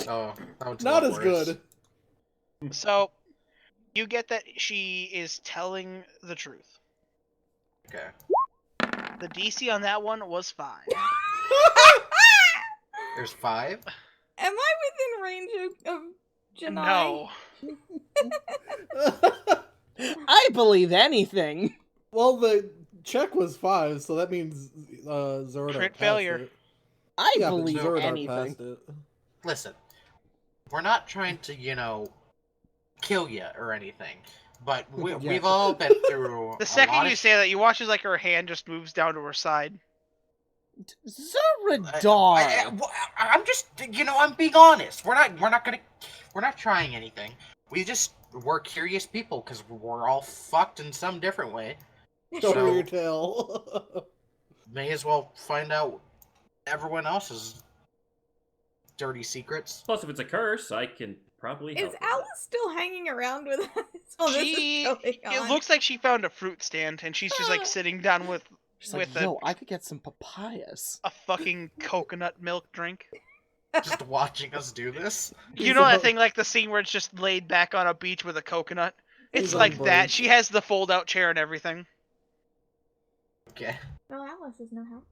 Oh, that was Not a as lot worse. good. So, you get that she is telling the truth. Okay. The DC on that one was 5. There's 5? Am I within range of Gineye? No. I believe anything. Well, the check was 5, so that means Zuradar Crit passed failure. it. I Yeah, but believe Zuradar anything. passed it. Listen, we're not trying to, kill you or anything, but Yeah. we've all been through The a second lot you of say that, you watch as like her hand just moves down to her side. Zuradar. I'm just, I'm being honest. We're not trying anything. We're curious people because we're all fucked in some different way. Show So- your tail. May as well find out everyone else's dirty secrets. Plus, if it's a curse, I can probably help Is with Alice still hanging around with us while this She, is going on? it looks like she found a fruit stand, and she's just like sitting down with She's like, with yo, I could get some papayas. a fucking coconut milk drink. Just watching us do this. You know that thing, like the scene where it's just laid back on a beach with a coconut? It's He's like on that. break. She has the fold-out chair and everything. Okay. Well, Alice is no help.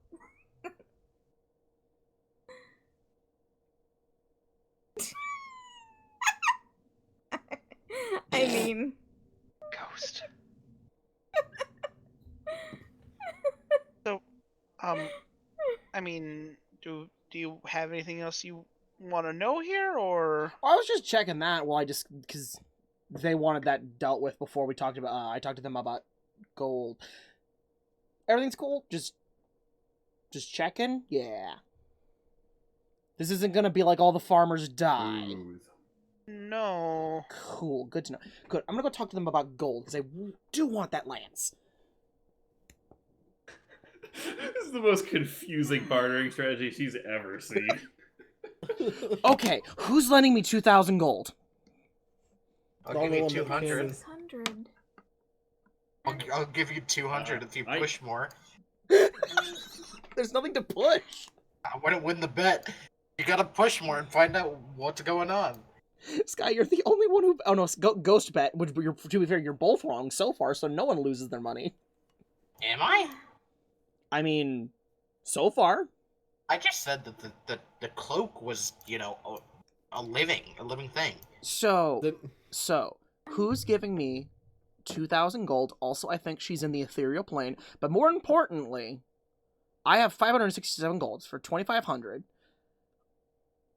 I mean, Ghost. So, I mean, do you have anything else you want to know here, or? I was just checking that while because they wanted that dealt with before we talked about. I talked to them about gold. Everything's cool. Just checking. Yeah. This isn't gonna be like all the farmers die. Smooth. No. Cool. Good to know. Good. I'm gonna go talk to them about gold because I do want that lance. This is the most confusing bartering strategy she's ever seen. Okay, who's lending me 2,000 gold? I'll Don't give you roll the 200. canvas. 600. I'll give you 200 if you I- push more. There's nothing to push. I wouldn't win the bet. You gotta push more and find out what's going on. Sky, you're the only one who. Oh no, ghost bet. Which, to be fair, you're both wrong so far, so no one loses their money. Am I? I mean, so far. I just said that the cloak was, a living thing. So, The- who's giving me 2,000 gold? Also, I think she's in the ethereal plane. But more importantly, I have 567 golds for 2,500.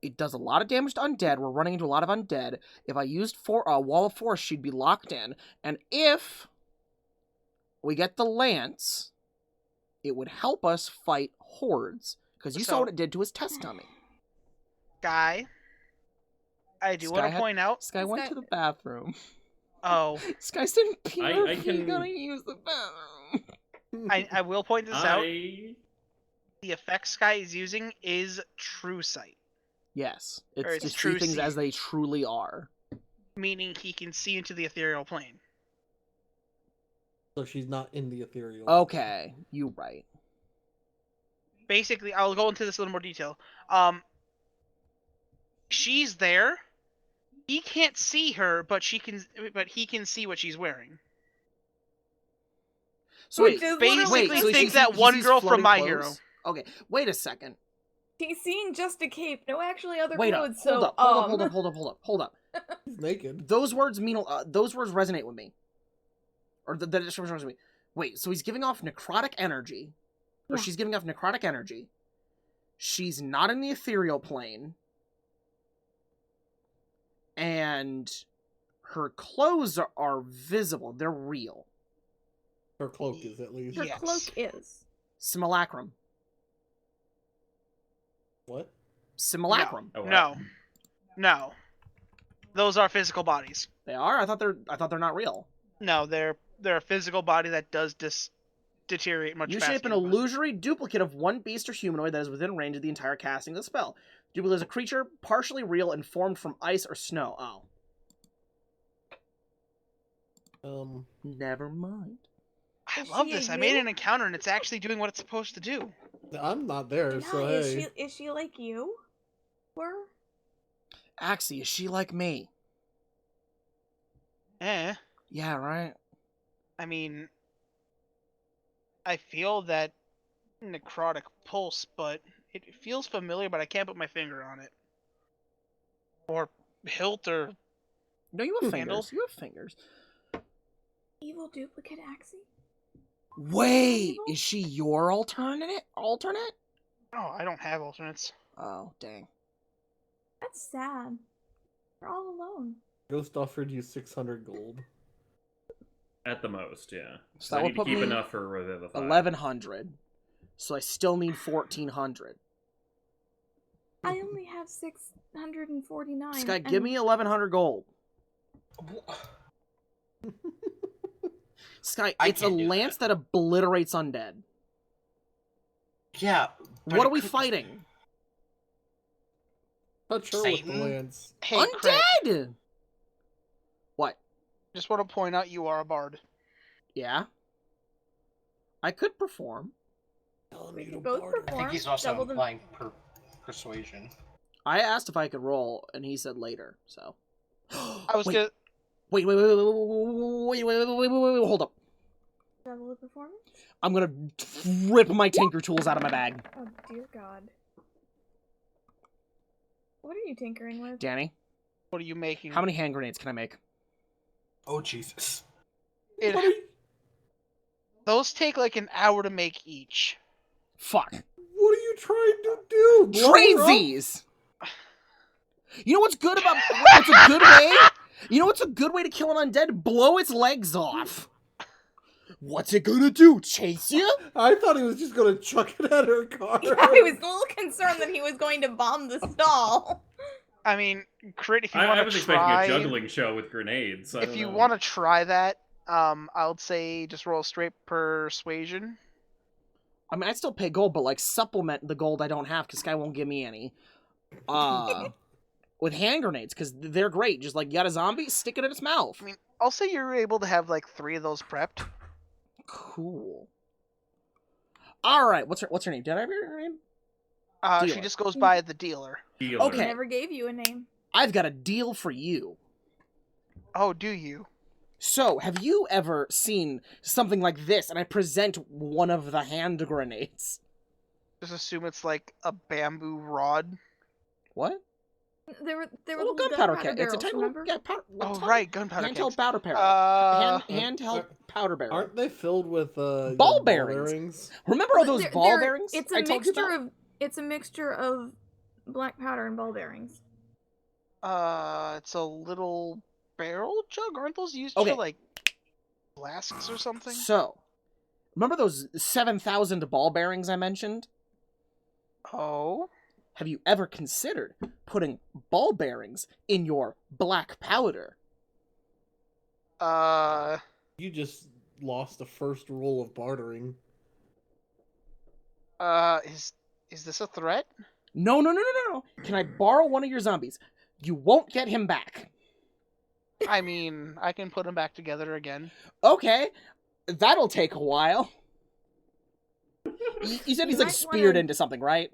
It does a lot of damage to undead. We're running into a lot of undead. If I used a wall of force, she'd be locked in. And if we get the lance, it would help us fight hordes. Because you saw So- what it did to his test dummy. Guy, I do want Sky to had- point out. Sky went to the bathroom. Oh, Sky's in pure I can- gonna use the bathroom. I will point this out. I The effect Sky is using is True Sight, Yes, Or it's it's just true see things see. as they truly are. meaning he can see into the ethereal plane. So she's not in the ethereal. Okay, you right. Basically, I'll go into this in a little more detail. She's there. He can't see her, but he can see what she's wearing. So Which wait, is basically literally wait, just- so think he's- that he one sees girl from floating My clothes? Hero. Okay, wait a second. He's seeing just a cape, no actually other Wait up, clothes. So hold up. He's naked. Those words those words resonate with me. Or the description resonates with me. Wait, so he's giving off necrotic energy. Or Yeah. she's giving off necrotic energy. She's not in the ethereal plane. And her clothes are visible. They're real. Her cloak is at least. her Yes. cloak is. Simulacrum. What? Simulacrum. Oh, what? No. Those are physical bodies. They are? I thought they're not real. No, they're a physical body that does deteriorate much You faster. shape an but- illusory duplicate of one beast or humanoid that is within range of the entire casting of the spell. Duplicate is a creature partially real and formed from ice or snow. Oh. Never mind. I Is love she this. a I made you? an encounter and it's actually doing what it's supposed to do. I'm not there, so Gineye, hey. is she like you? Were? Axie, is she like me? Eh. Yeah, right? I mean, I feel that necrotic pulse, but it feels familiar, but I can't put my finger on it. Or hilt, or No, you have Handle? fingers. You have fingers. Evil duplicate Axie? Wait, Evil? is she your alternate? oh, I don't have alternates. Oh, dang. That's sad. We're all alone. Ghost offered you 600 gold. At the most, yeah. So So that I would need to put keep me enough for Revivify. 1,100. So I still need 1,400. I only have 649. Sky, give me 1,100 gold. Sky, I it's a can't do lance that obliterates undead. Yeah. but What it are we could just- fighting? Touch her with the Satan? lance. Hey, Crit, Undead! What? just want to point out you are a bard. Yeah? I could perform. Telling We you could to both barter. I think perform. he's also Double the... implying persuasion. I asked if I could roll, and he said later, so. I was wait, gonna. wait, hold up. Double the performance? I'm gonna rip my tinker tools out of my bag. Oh, dear God. What are you tinkering with? Danny, What are you making? how many hand grenades can I make? Oh, Jesus. Those take like an hour to make each. Fuck. What are you trying to do? Blow Trade her up? these! You know what's good about what's a good way? You know what's a good way to kill an undead? Blow its legs off. What's it gonna do? Chase you? I thought he was just gonna chuck it at her car. Yeah, I was a little concerned that he was going to bomb the stall. I mean, Crit, if you I want was to expecting try, a juggling show with grenades. if you want to try that, I would say just roll straight persuasion. I mean, I'd still pay gold, but like supplement the gold I don't have because Sky won't give me any. With hand grenades because they're great. Just like you got a zombie, stick it in its mouth. I mean, I'll say you're able to have like 3 of those prepped. Cool. All right, what's her name? Did I have her name? She Dealer. just goes by the dealer. I Okay. never gave you a name. I've got a deal for you. Oh, do you? So, have you ever seen something like this? And I present one of the hand grenades. Just assume it's like a bamboo rod. What? There were Little little gunpowder gunpowder kit. It's a barrels, tiny remember? little Oh, right, gunpowder handheld cans. powder barrel. Handheld powder barrel. Aren't they filled with Ball bearings. Remember all those ball bearings? It's I a told you mixture about? of black powder and ball bearings. It's a little barrel jug. Aren't those used Okay. for like flasks or something? So, remember those 7,000 ball bearings I mentioned? Oh, Have you ever considered putting ball bearings in your black powder? You just lost the first rule of bartering. is this a threat? No. Can I borrow one of your zombies? You won't get him back. I mean, I can put them back together again. Okay, that'll take a while. You said he's You like might speared wanna- into something, right?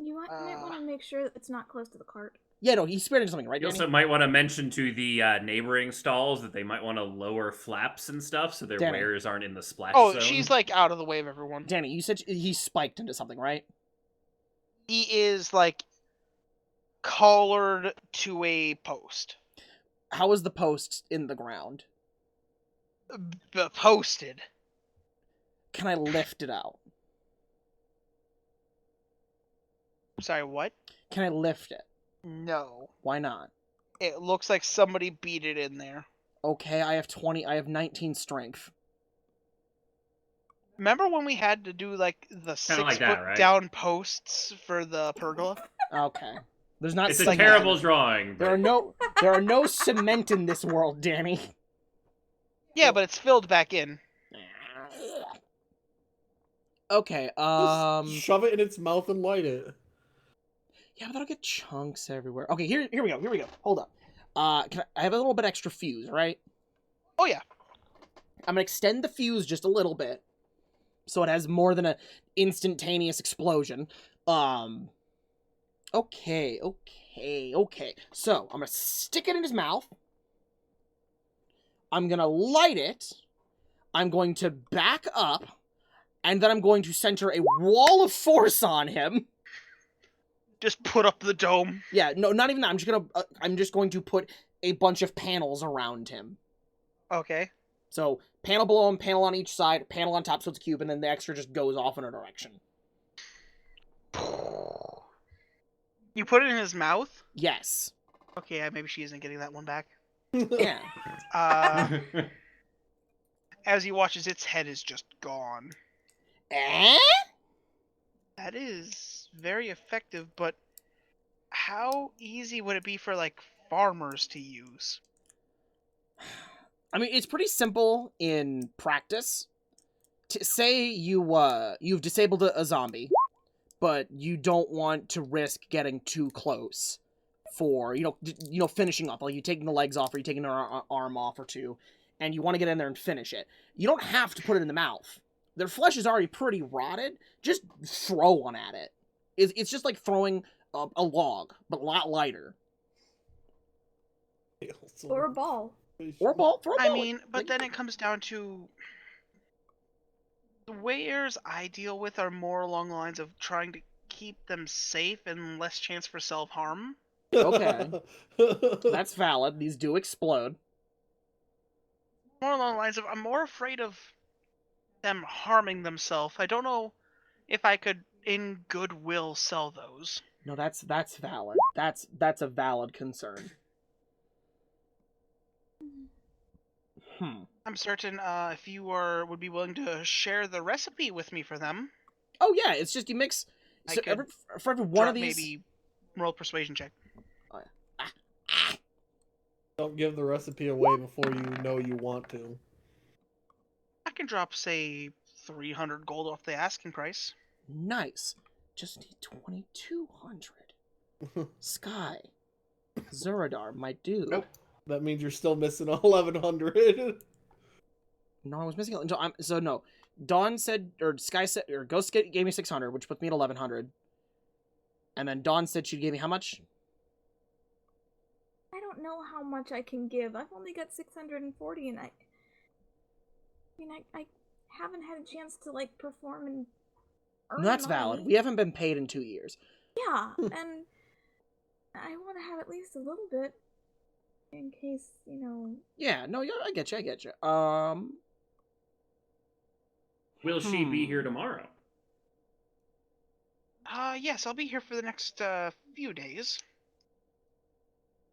You might want to make sure that it's not close to the cart. Yeah, no, he spared into something, right, You Danny? also might want to mention to the neighboring stalls that they might want to lower flaps and stuff so their Danny. wares aren't in the splash Oh, zone. she's like out of the way of everyone. Danny, you said he spiked into something, right? He is like collared to a post. How is the post in the ground? Posted. Can I lift it out? Sorry, what? Can I lift it? No. Why not? It looks like somebody beat it in there. Okay, I have 19 strength. Remember when we had to do like the 6 like foot that, right? down posts for the pergola? Okay. There's not It's a cement. terrible drawing. There are no cement in this world, Danny. Yeah, but it's filled back in. Okay, Just shove it in its mouth and light it. yeah, but that'll get chunks everywhere. Okay, here we go. Hold up. I have a little bit extra fuse, right? Oh yeah. I'm gonna extend the fuse just a little bit, so it has more than an instantaneous explosion. Okay. So I'm gonna stick it in his mouth. I'm gonna light it. I'm going to back up, and then I'm going to center a wall of force on him. Just put up the dome. Yeah, no, not even that. I'm just going to put a bunch of panels around him. Okay. So panel below him, panel on each side, panel on top, so it's a cube, and then the extra just goes off in a direction. You put it in his mouth? Yes. Okay, maybe she isn't getting that one back. Yeah. As he watches, its head is just gone. Eh? That is very effective, but how easy would it be for, like, farmers to use? I mean, it's pretty simple in practice. Say you've disabled a zombie, but you don't want to risk getting too close for, finishing off. Like, you taking the legs off, or you taking an arm off or two, and you want to get in there and finish it. You don't have to put it in the mouth. Their flesh is already pretty rotted. Just throw one at it. It's just like throwing a log, but a lot lighter. Or a ball. Or a ball. Throw a ball. I mean, but then it comes down to the wares I deal with are more along the lines of trying to keep them safe and less chance for self-harm. Okay. That's valid. These do explode. More along the lines of I'm more afraid of them harming themselves. I don't know if I could, in goodwill, sell those. No, that's valid. That's a valid concern. I'm certain if you would be willing to share the recipe with me for them. Oh yeah, it's just you mix. So for every one of these, maybe roll persuasion check. Don't give the recipe away before you know you want to. I can drop, say, 300 gold off the asking price. Nice. Just need 2,200. Sky. Zuradar, my dude. Nope. That means you're still missing 1,100. No, I was missing. So no. Dawn said, or Sky said, or Ghost gave me 600, which puts me at 1,100. And then Dawn said she gave me how much? I don't know how much I can give. I've only got 640, and I haven't had a chance to like perform and earn No, that's money. valid. We haven't been paid in 2 years. Yeah, and I want to have at least a little bit in case, Yeah, no, I get you. Will she be here tomorrow? Yes, I'll be here for the next few days.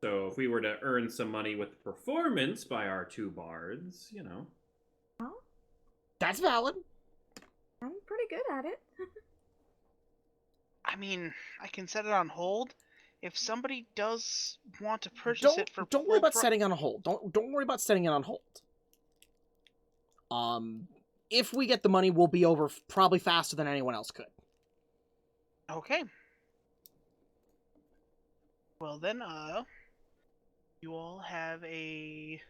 So if we were to earn some money with the performance by our two bards, That's valid. I'm pretty good at it. I mean, I can set it on hold. If somebody does want to purchase it for don't worry about setting it on hold. Don't worry about setting it on hold. If we get the money, we'll be over probably faster than anyone else could. Okay. Well then, you all have a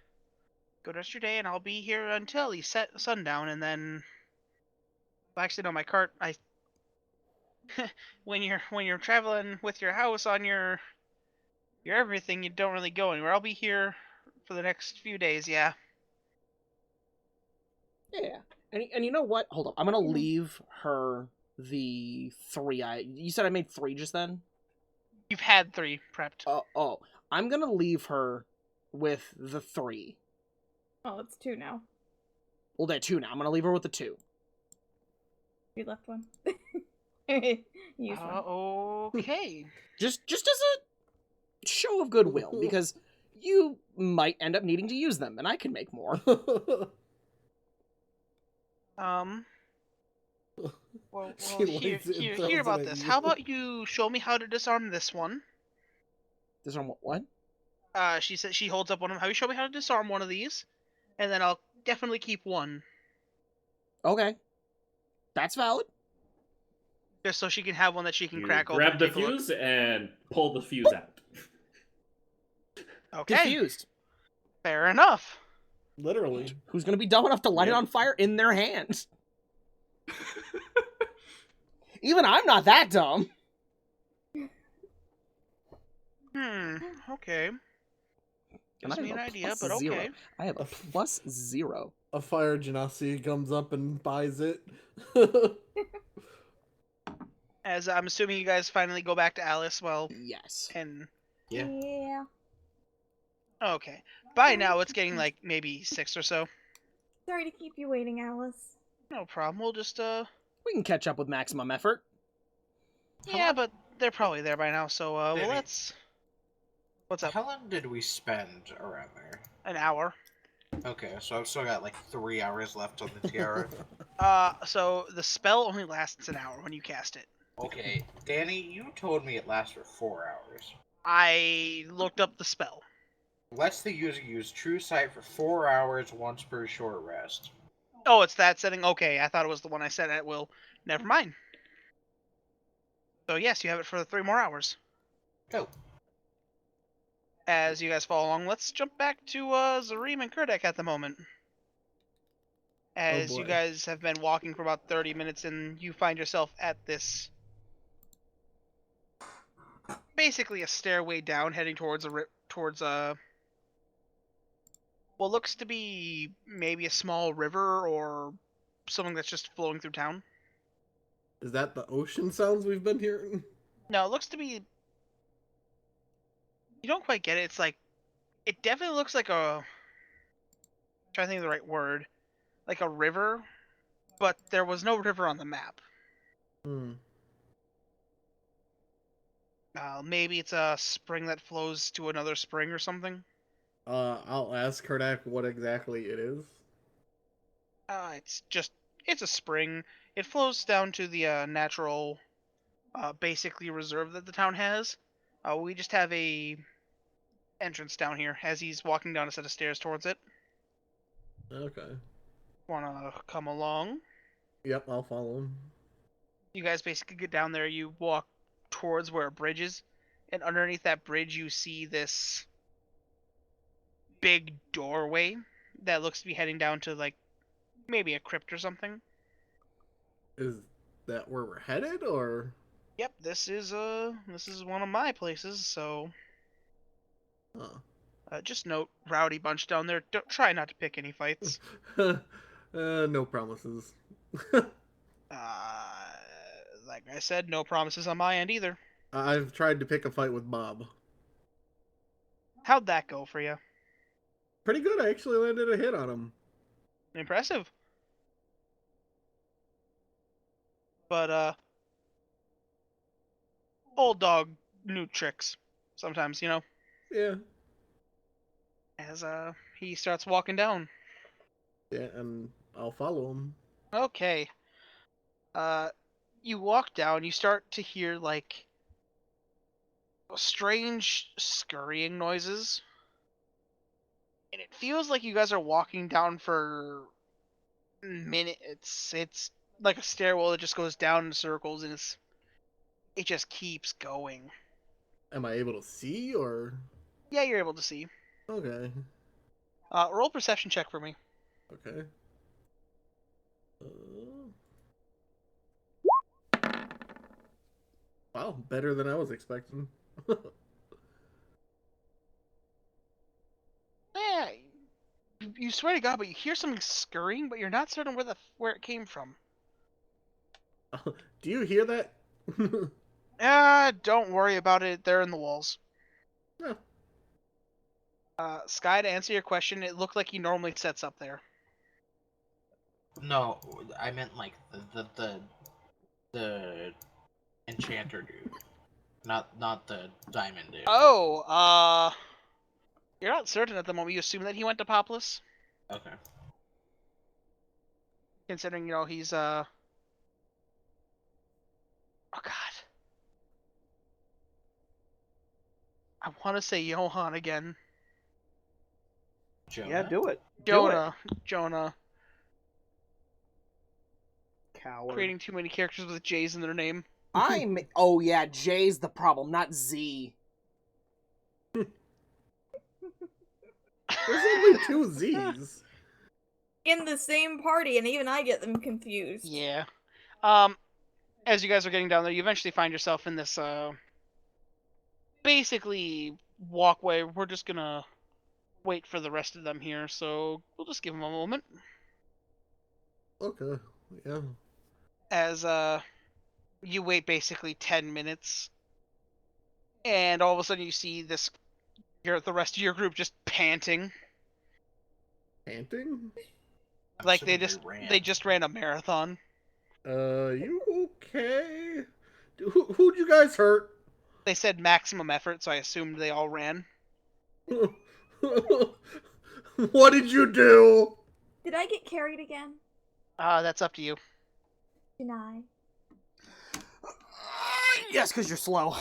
good rest of your day, and I'll be here until you set sundown, and then. Well, actually, no, my cart. when you're traveling with your house on your You're everything. You don't really go anywhere. I'll be here for the next few days. Yeah. Yeah. And you know what? Hold up. I'm gonna leave her the 3. You said I made 3 just then? You've had 3 prepped. Oh. I'm gonna leave her with the 3. Oh, it's 2 now. Well, there 2 now. I'm gonna leave her with the 2. You left one. Use one. Okay. Just as a show of goodwill, because you might end up needing to use them, and I can make more. Well, She here, lays it and here, throws hear it about at this. you. How about you show me how to disarm this one? Disarm what? She said she holds up one of them. How you show me how to disarm one of these, and then I'll definitely keep one, Okay. That's valid. just so she can have one that she can You crack open. grab And the take a look. fuse and pull the fuse out. Okay, Diffused. fair enough. Literally. Who's gonna be dumb enough to light it Yep. on fire in their hands? Even I'm not that dumb. Okay. And Gives I me have an a idea, plus but 0. okay. I have a plus 0. A fire genasi comes up and buys it. As I'm assuming you guys finally go back to Alice, Yes. and Yeah. Yeah. okay. By now it's getting like maybe 6 or so. Sorry to keep you waiting, Alice. No problem. We'll just We can catch up with maximum effort. yeah, but they're probably there by now. So well, Maybe. let's. What's up? How long did we spend around there? An hour. Okay, so I've still got like 3 hours left on the tiara. So the spell only lasts an hour when you cast it. Okay, Danny, you told me it lasts for 4 hours. I looked up the spell. Lets the user use True Sight for 4 hours once per short rest. Oh, it's that setting. Okay, I thought it was the one I set at will. Never mind. So yes, you have it for 3 more hours. Go. As you guys follow along, let's jump back to Zareem and Kurdek at the moment. As you boy. guys have been walking for about 30 minutes and you find yourself at this basically a stairway down heading towards what looks to be maybe a small river or something that's just flowing through town. Is that the ocean sounds we've been hearing? No, it looks to be. You don't quite get it. It's like, it definitely looks like a. I'm trying to think of the right word, like a river, but there was no river on the map. Maybe it's a spring that flows to another spring or something. I'll ask Kerdak what exactly it is. It's a spring. It flows down to the natural, basically reserve that the town has. We just have a entrance down here as he's walking down a set of stairs towards it. Okay. Wanna come along? Yep, I'll follow him. You guys basically get down there. You walk towards where a bridge is, and underneath that bridge you see this big doorway that looks to be heading down to like maybe a crypt or something. Is that where we're headed, or? Yep, this is one of my places, so just note, rowdy bunch down there. Don't try not to pick any fights. No promises. Like I said, no promises on my end either. I've tried to pick a fight with Bob. How'd that go for you? Pretty good, I actually landed a hit on him. Impressive. But old dog new tricks sometimes, you know. Yeah. As he starts walking down. Yeah, and I'll follow him. Okay. You walk down, you start to hear like strange scurrying noises. And it feels like you guys are walking down for minutes. It's like a stairwell that just goes down in circles and it just keeps going. Am I able to see, or? Yeah, you're able to see. Okay. Roll perception check for me. Okay. Wow, better than I was expecting. You swear to God, but you hear something scurrying, but you're not certain where it came from. Do you hear that? Don't worry about it. They're in the walls. Yeah. Sky, to answer your question, it looked like he normally sets up there. No, I meant like the enchanter dude, not the diamond dude. Oh, you're not certain at the moment. You assume that he went to Populous, Okay. considering he's Oh God, I want to say Johan again. Jonah? Yeah, do it. Jonah. Coward. Creating too many characters with J's in their name. Oh yeah, J's the problem, not Z. There's only 2 Z's. In the same party, and even I get them confused. Yeah. As you guys are getting down there, you eventually find yourself in this basically walkway. We're just gonna wait for the rest of them here, so we'll just give them a moment. Okay, yeah. As you wait basically 10 minutes, and all of a sudden you see the rest of your group just panting. Panting? Like they just ran a marathon. You okay? Who'd you guys hurt? They said maximum effort, so I assumed they all ran. What did you do? Did I get carried again? That's up to you. Gineye. Yes, because you're slow.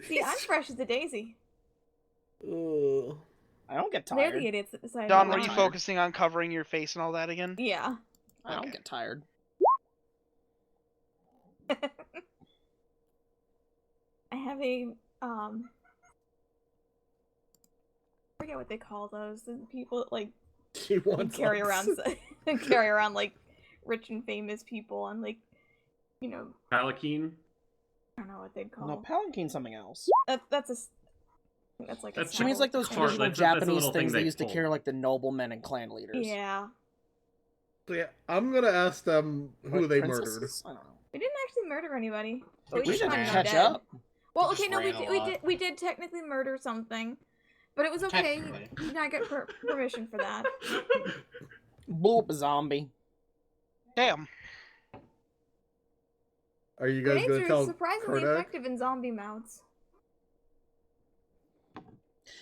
See, I'm fresh as a daisy. I don't get They're tired. the idiots that decided. Don, to were run. you focusing on covering your face and all that again? Yeah. I don't Okay. get tired. I have a I forget what they call those. The people that like She wants carry us. around like rich and famous people and like Palanquin? I don't know what they'd call. No, palanquin's something else. That's like That's She means like those Cart- traditional that's a Japanese little thing things they they used to pull. carry like the noblemen and clan leaders. Yeah. So yeah, I'm gonna ask them who Like they princesses? I don't know. We didn't actually murder anybody. But We just should found them catch dead. up. Well, We okay, just no, ran a lot. we did technically murder something, but it was okay. Technically. You did not get permission for that. Boop, zombie. Damn. Are you guys Grenades gonna are tell surprisingly Kodak? effective in zombie mouths.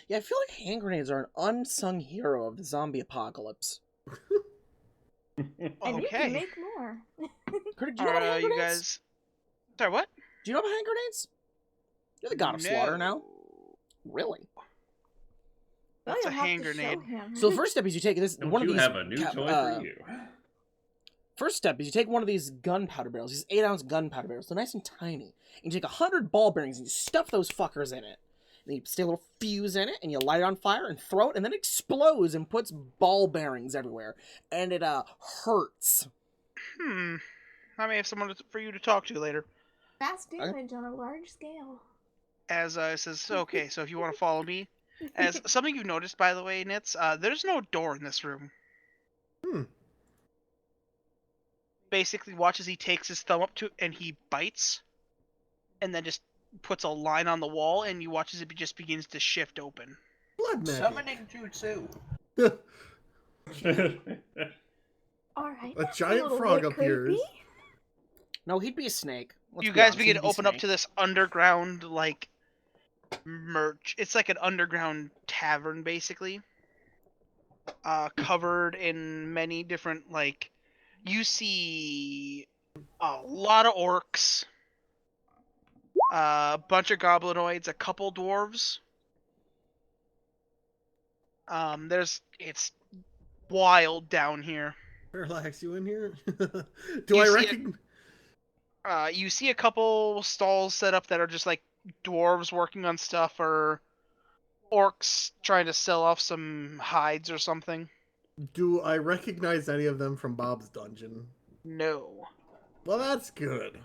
Yeah, I feel like hand grenades are an unsung hero of the zombie apocalypse. And you can make more. Kurt, do you know about hand You grenades? guys. Sorry, what? Do you know about hand grenades? You're the god of slaughter now. Really? Well, That's a you'll have hand to show grenade. him. So the first step is you take this Don't one of you these. have a new toy for you? First step is you take one of these gunpowder barrels, these 8-ounce gunpowder barrels. They're nice and tiny. And you take 100 ball bearings and you stuff those fuckers in it. And then you stick a little fuse in it and you light it on fire and throw it, and then it explodes and puts ball bearings everywhere. And it hurts. I may have someone for you to talk to later. Fast damage on a large scale. As it says, okay, so if you want to follow me, as something you've noticed, by the way, Nits, there's no door in this room. Basically, watch as he takes his thumb up to and he bites, and then just puts a line on the wall, and you watch as it just begins to shift open. Blood magic. Summoning jutsu. Alright. A giant frog appears. No, he'd be a snake. Let's You be guys honest, begin he'd to be open up snake. to this underground, like, merch. It's like an underground tavern, basically. Covered in many different, like, you see a lot of orcs, a bunch of goblinoids, a couple dwarves. It's wild down here. Relax, you in here? You I see recognize? You see a couple stalls set up that are just like dwarves working on stuff, or orcs trying to sell off some hides or something. Do I recognize any of them from Bob's dungeon? No. Well, that's good.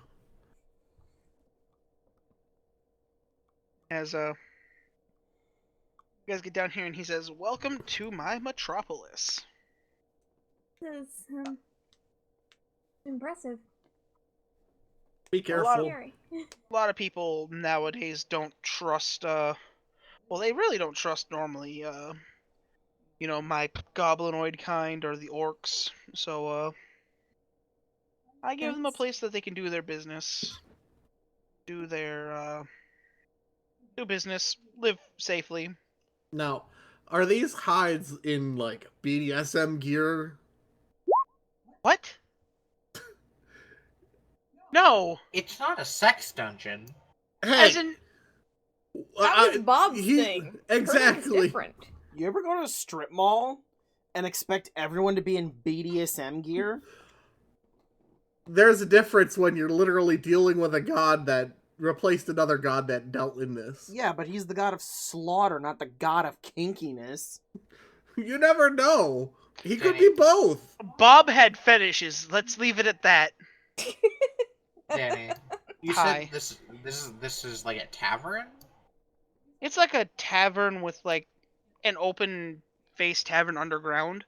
As You guys get down here, and he says, "Welcome to my metropolis." This is impressive. Be A lot careful. Scary. A lot of people nowadays don't trust. Well, they really don't trust normally. My goblinoid kind or the orcs. So, I give them a Thanks. place that they can do their business, do business, live safely. Now, are these hides in like BDSM gear? What? No. It's not a sex dungeon. Hey, As in, That was Bob's he- thing. exactly. Hers is different. You ever go to a strip mall and expect everyone to be in BDSM gear? There's a difference when you're literally dealing with a god that replaced another god that dealt in this. Yeah, but he's the god of slaughter, not the god of kinkiness. You never know. He could Danny. be both. Bob had fetishes. Let's leave it at that. Danny, you Hi. said this is like a tavern? It's like a tavern with like an open face tavern underground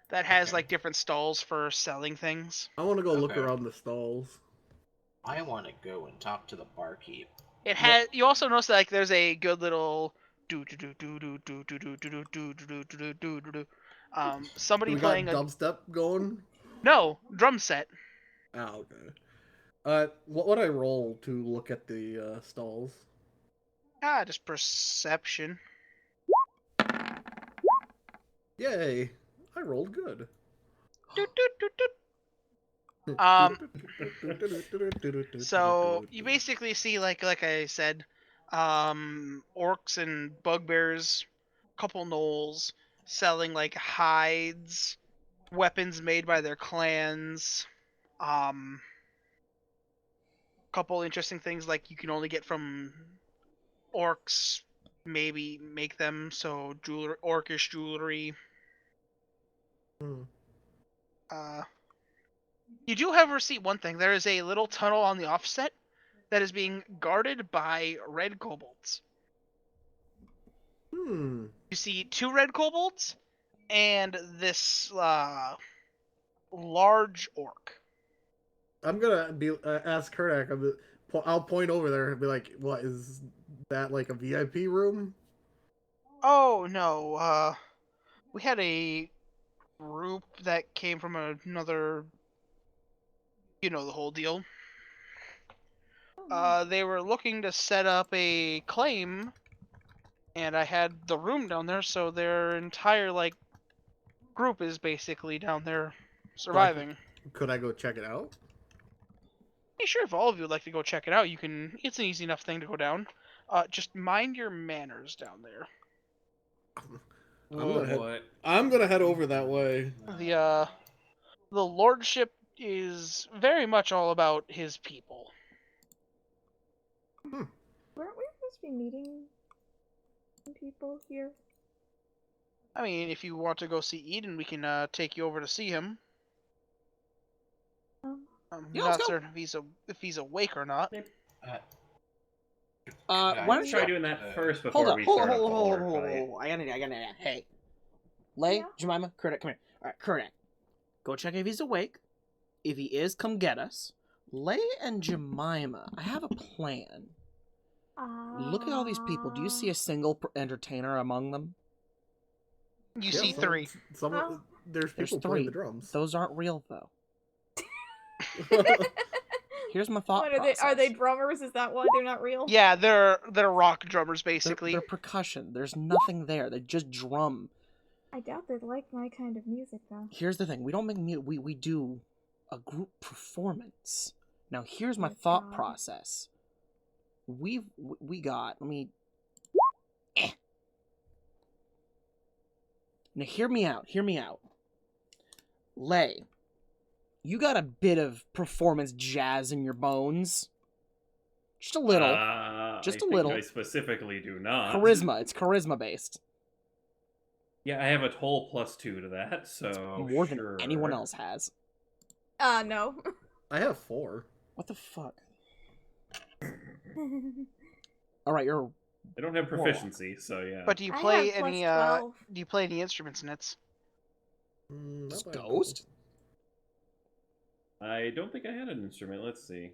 that has Okay. like different stalls for selling things. I want to go look Okay. around the stalls. I want to go and talk to the barkeep. It has. You also notice that like there's a good little do do do do do do do do do do do do do do do. Somebody We playing got dubstep going. no drum set. Oh, okay. What would I roll to look at the stalls? Just perception. Yay! I rolled good. Do, do, do, do. So you basically see like I said, orcs and bugbears, couple gnolls selling like hides, weapons made by their clans, couple interesting things like you can only get from orcs, maybe make them, so jewelry, orcish jewelry. Hmm. You do, however, see one thing. There is a little tunnel on the offset that is being guarded by red kobolds. Hmm. You see 2 red kobolds and this large orc. I'm gonna be ask Kurdak. I'll point over there and be like, "What is that? Like a VIP room?" Oh no, we had a group that came from another, the whole deal. They were looking to set up a claim, and I had the room down there, so their entire like group is basically down there surviving. Could I go check it out? Hey, sure, if all of you would like to go check it out, you can. It's an easy enough thing to go down. Just mind your manners down there. I'm gonna head over that way. The lordship is very much all about his people. Weren't we supposed to be meeting some people here? I mean, if you want to go see Eden, we can take you over to see him. I'm Yeah, not let's go. certain if he's awake or not. Why don't Let's you try doing that first before hold on, we hold on, start hold a on, hold on, board hold on, fight. hold on. I gotta. Hey, Lay, Yeah? Jemima, Kurdak, come here. All right, Kurdak, go check if he's awake. If he is, come get us. Lay and Jemima, I have a plan. Look at all these people. Do you see a single entertainer among them? You Yeah, see 3. Oh. There's There's people playing 3. the drums. Those aren't real though. Here's my thought What are they? process. Are they drummers? Is that why they're not real? Yeah, they're rock drummers They're, basically. they're percussion. There's nothing there. They just drum. I doubt they'd like my kind of music though. Here's the thing. We don't make music. We do a group performance. Now here's my Oh, thought God. process. We got. Let me. Now hear me out. Hear me out. Lay, you got a bit of performance jazz in your bones. Just a little. Just I a think little. I specifically do not. Charisma. It's charisma based. Yeah, I have a whole +2 to that, so More than sure. anyone else has. No. I have 4. What the fuck? All right, you're I don't have proficiency, so yeah. But do you I play have any? +12. Do you play any instruments, Nits? Not that I know. Ghost? I don't think I had an instrument. Let's see.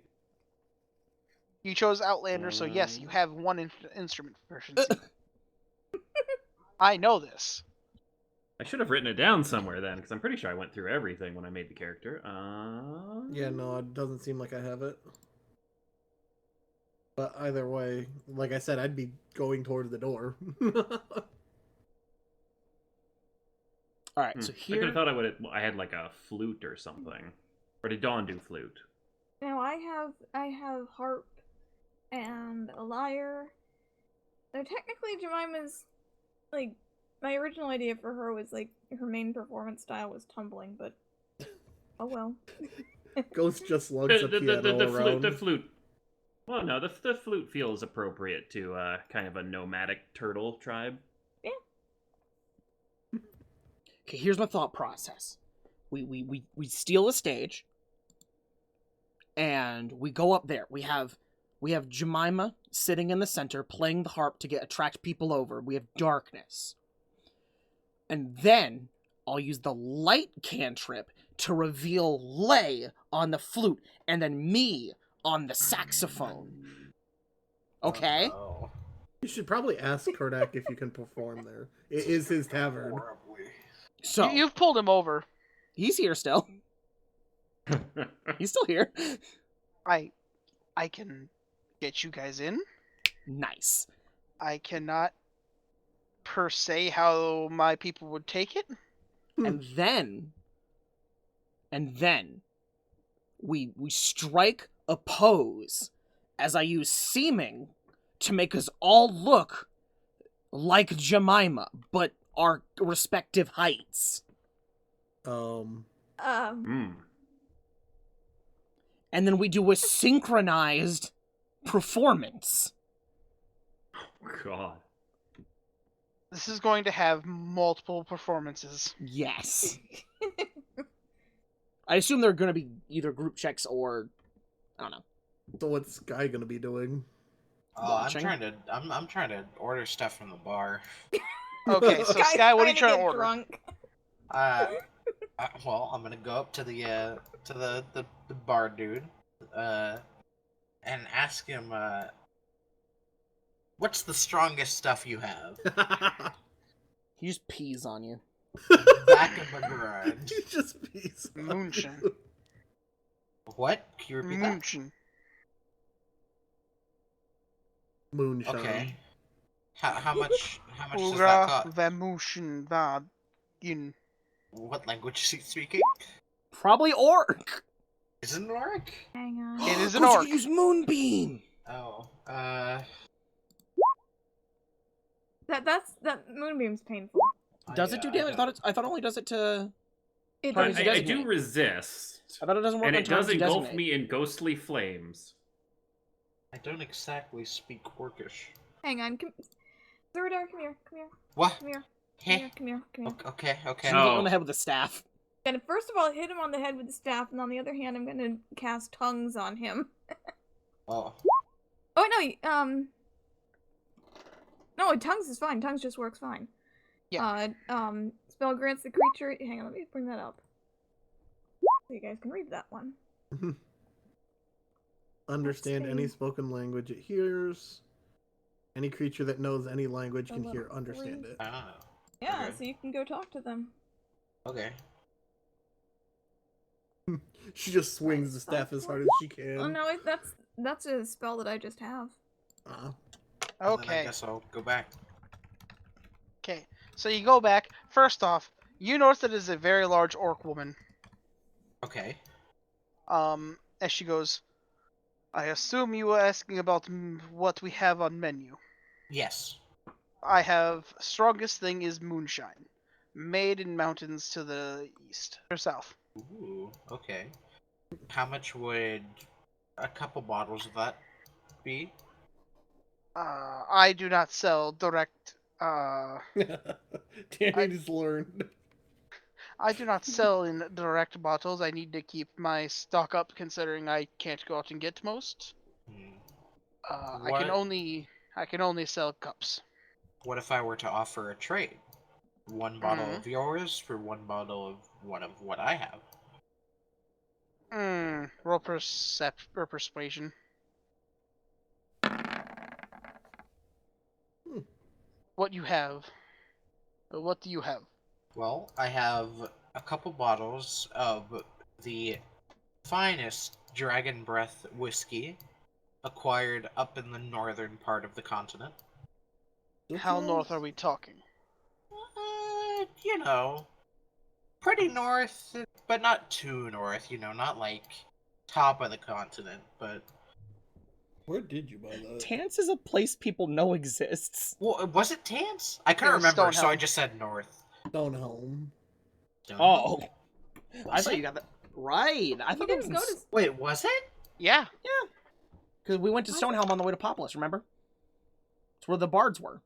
You chose Outlander, so yes, you have one instrument proficiency. I know this. I should have written it down somewhere then, because I'm pretty sure I went through everything when I made the character. Yeah, no, it doesn't seem like I have it. But either way, like I said, I'd be going towards the door. All right, so I here. could have thought I had like a flute or something. Or did Dawn do flute? Now I have harp and a lyre. So technically Jemima's like my original idea for her was like her main performance style was tumbling, but oh well. Ghost just lugs a piano around. The flute. Well, no, the flute feels appropriate to kind of a nomadic turtle tribe. Yeah. Okay, here's my thought process. We steal a stage, and we go up there. We have Jemima sitting in the center playing the harp to attract people over. We have darkness. And then I'll use the light cantrip to reveal Lay on the flute, and then me on the saxophone. Okay? Oh, You should probably ask Kodak if you can perform there. It is his tavern. horribly. So, You've pulled him over. he's here still. He's still here. I can get you guys in. Nice. I cannot per se how my people would take it. And then we strike a pose as I use seeming to make us all look like Jemima, but our respective heights. Um, And then we do a synchronized performance. God. This is going to have multiple performances. Yes. I assume they're going to be either group checks or I don't know. so what's Sky gonna be doing? Watching. I'm trying to order stuff from the bar. Okay, so Guy's Sky, what are you trying to to get order? drunk. Well, I'm gonna go up to the bar dude, and ask him, what's the strongest stuff you have? He just pees on you. Back in the garage. You just piece of Moonshine. you. What? Can you repeat that? Moonshine. Moonshine. Okay. How much does that Ura cost? Vamushin Vadin. What language is he speaking? Probably orc. Is it an orc? Hang on. It is an Ghost, you orc. can use moonbeam. Oh, That moonbeam's painful. Does it do damage? I thought it only does it to. It How does. does it I do designate? resist. I thought it doesn't work And on it does turns you engulf designate. me in ghostly flames. I don't exactly speak orcish. Hang on. Zuradar, come here. Come here. What? Come here. Come Heh. here. Come here. Come here. Okay. So you hit him on the head with a staff. And first of all, hit him on the head with the staff, and on the other hand, I'm gonna cast tongues on him. Oh. Oh no, no, tongues is fine. Tongues just works fine. Yeah. Spell grants the creature. Hang on, let me bring that up. So you guys can read that one. Understand any spoken language it hears. Any creature that knows any language can hear, understand it. Ah. Yeah, Okay. so you can go talk to them. Okay. She just swings the staff as hard as she can. Oh no, that's a spell that I just have. Uh, Then I Okay. guess I'll go back. Okay. So you go back. First off, you notice that it is a very large orc woman. Okay. As she goes, I assume you were asking about what we have on menu. Yes. I have strongest thing is moonshine, made in mountains to the east or south. Ooh. Okay. How much would a couple bottles of that be? I do not sell direct. Danny's learned. I do not sell in direct bottles. I need to keep my stock up, considering I can't go out and get most. Hmm. I can What? only I can only sell cups. What if I were to offer a trade? One bottle of yours for one bottle of what I have. Roll or persuasion. What you have? What do you have? Well, I have a couple bottles of the finest Dragon Breath whiskey acquired up in the northern part of the continent. How north are we talking? You know, pretty north, but not too north, you know, not like top of the continent, but... Where did you buy that? Tance is a place people know exists. Well, was it Tance? I couldn't It was remember, so I Stonehelm. just said north. Stonehelm. Oh, I Was thought it? you got that right. I We thought that was didn't go to. Wait, was it? Yeah. because we went to Was Stonehelm on the way to Populous. Remember? It's where the bards were.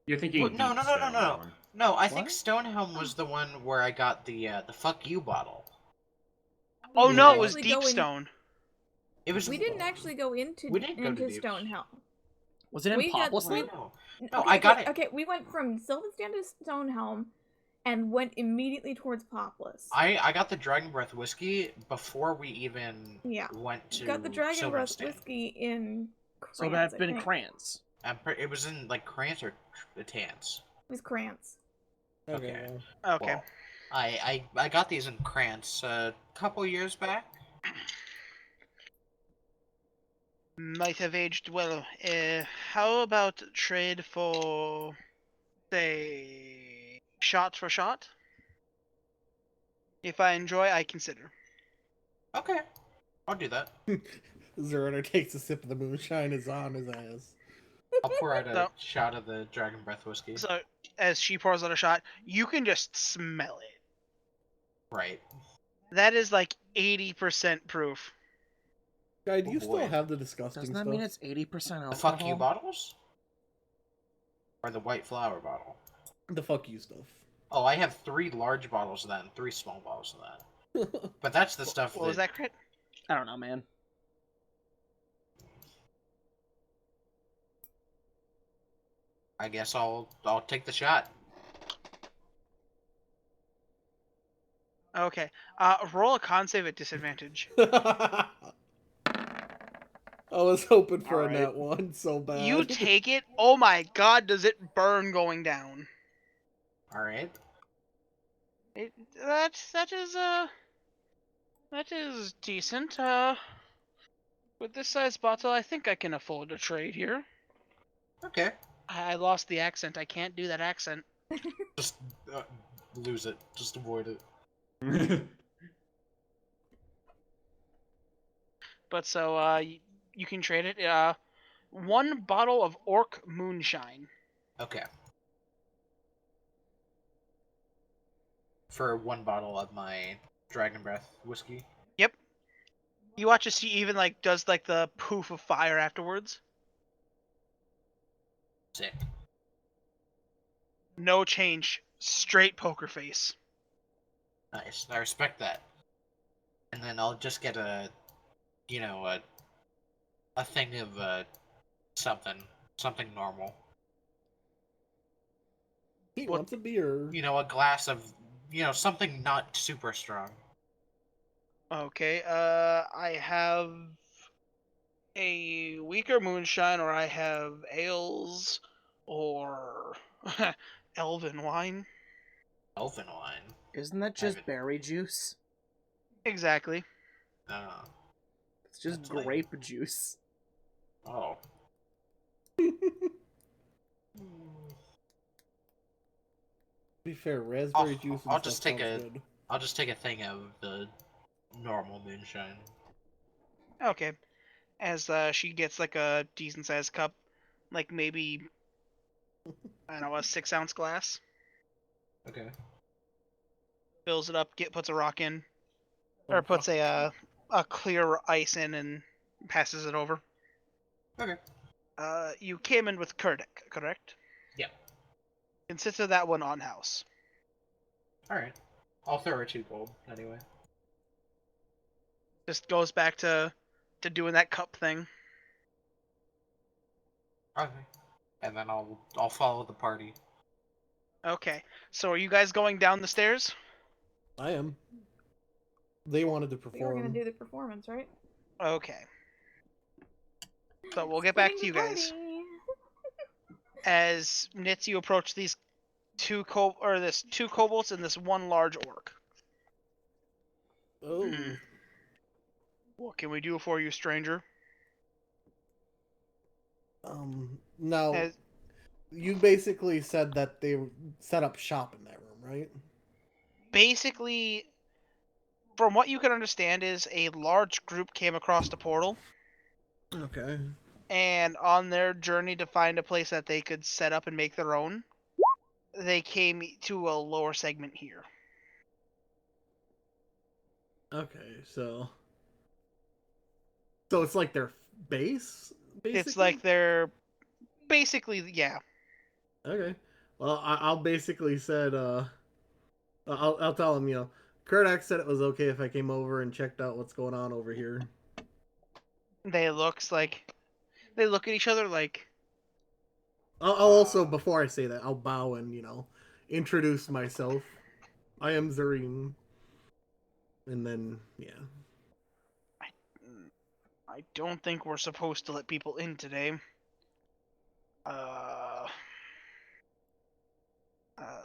You're thinking Well, no, Deep no, no, no, Stone, no. that one. No, I think What? Stonehelm was the one where I got the fuck you bottle. We Oh didn't no, it was actually go in- Deepstone. It was. We didn't actually go into We didn't go to Deep- Stonehelm. Was it in We got- Populous? Wait, then? no. N- No, okay, I got okay, it. Okay, we went from Sylvanstand to Stonehelm, and went immediately towards Populous. I got the Dragon Breath whiskey before we even Yeah. went to Got the Dragon Breath Sylvanstand. whiskey in. Krantz, So that's I been think. Krantz. It was in like Krantz or Tance. It was Krantz. Okay. Okay. Well, I got these in Krantz a couple years back. Might have aged well. How about trade for, say, shot for shot? If I enjoy, I consider. Okay, I'll do that. Zuradar takes a sip of the moonshine, is on his ass. I'll pour out a No. shot of the Dragon Breath whiskey. So, as she pours out a shot, you can just smell it. Right. That is like 80% proof. Guy, do Oh, you boy. still have the disgusting Doesn't that stuff? mean it's 80% alcohol? The fuck you bottles? Or the white flower bottle? The fuck you stuff. Oh, I have 3 large bottles of that and 3 small bottles of that. But that's the stuff What was that, Crit? I don't know, man. I guess I'll take the shot. Okay. Roll a con save at disadvantage. I was hoping for Alright. a net one so bad. You take it. Oh my god, does it burn going down? Alright. That is decent. With this size bottle, I think I can afford a trade here. Okay. I lost the accent. I can't do that accent. Just lose it. Just avoid it. But so, you can trade it. 1 bottle of Orc Moonshine. Okay. For 1 bottle of my Dragon Breath whiskey. You watch as she even like does like the poof of fire afterwards. Sick. No change. Straight poker face. Nice. I respect that. And then I'll just get a thing of something normal. He What- wants a beer. You know, a glass of something not super strong. Okay, I have a weaker moonshine, or I have ales, or elven wine. Elven wine. Isn't that just haven't- berry juice? Exactly. It's just That's like- grape juice. Oh. To be fair, raspberry juice and I'll stuff just take sounds a- good. I'll just take a thing of the normal moonshine. Okay. As she gets like a decent sized cup, like maybe I don't know, a 6-ounce glass. Okay. Fills it up, puts a rock in, or puts a clear ice in and passes it over. Okay. You came in with Kurdik, correct? Yeah. Consider that one on house. Alright. I'll throw her 2 gold anyway. Just goes back to doing that cup thing. Okay. And then I'll follow the party. Okay. So are you guys going down the stairs? I am. They wanted to We were gonna perform. do the performance, right? Okay. So we'll get back Splitting to you the guys. party. As Nitz, you approach these two kobolds and this one large orc. Oh. What can we do for you, stranger? Now, As, you basically said that they set up shop in that room, right? basically, from what you can understand, is a large group came across the portal, Okay. and on their journey to find a place that they could set up and make their own, they came to a lower segment here. Okay, so it's like their base, basically? It's like they're basically, yeah. Okay. Well, I'll basically said, I'll tell him, Kurdak said it was okay if I came over and checked out what's going on over here. They look at each other like, I'll also, before I say that, I'll bow and, introduce myself. I am Zareem. And then, yeah. I don't think we're supposed to let people in today.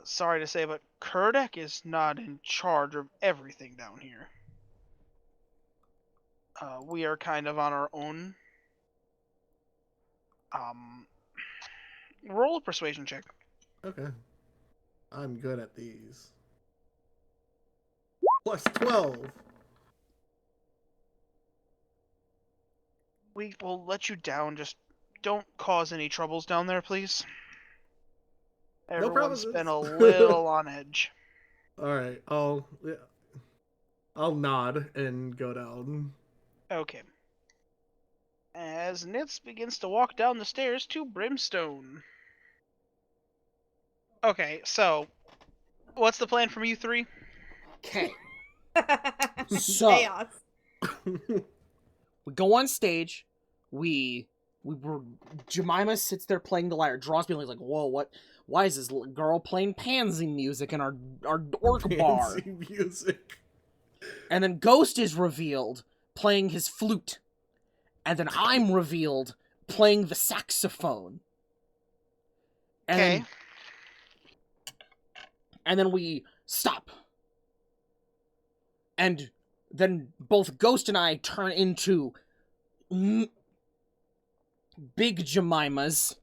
Sorry to say, but Kurdek is not in charge of everything down here. We are kind of on our own. Roll a persuasion check. Okay. I'm good at these. Plus 12. We will let you down. Just don't cause any troubles down there, please. Everyone's promises. been a little on edge. Alright, I'll nod and go down. Okay. As Nitz begins to walk down the stairs to Brimstone. Okay, so what's the plan from you three? Okay. So- Chaos. We go on stage. We were Jemima sits there playing the lyre. Draws me like, whoa, what? Why is this girl playing pansy music in our orc bar? Fancy music. And then Ghost is revealed playing his flute, and then I'm revealed playing the saxophone. Okay. And then we stop. And then both Ghost and I turn into big Jemimas.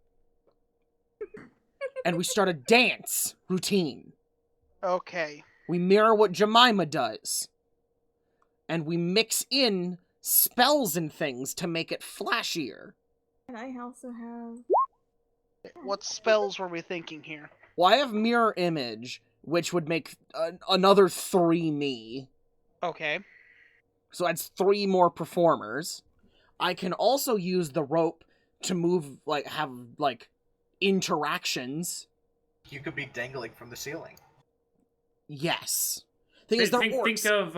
And we start a dance routine. Okay. We mirror what Jemima does. And we mix in spells and things to make it flashier. And I also have. What spells were we thinking here? Well, I have mirror image, which would make another 3 me. Okay. So that's 3 more performers. I can also use the rope to move, have interactions. You could be dangling from the ceiling. Yes. Thing is, they're orcs. Think of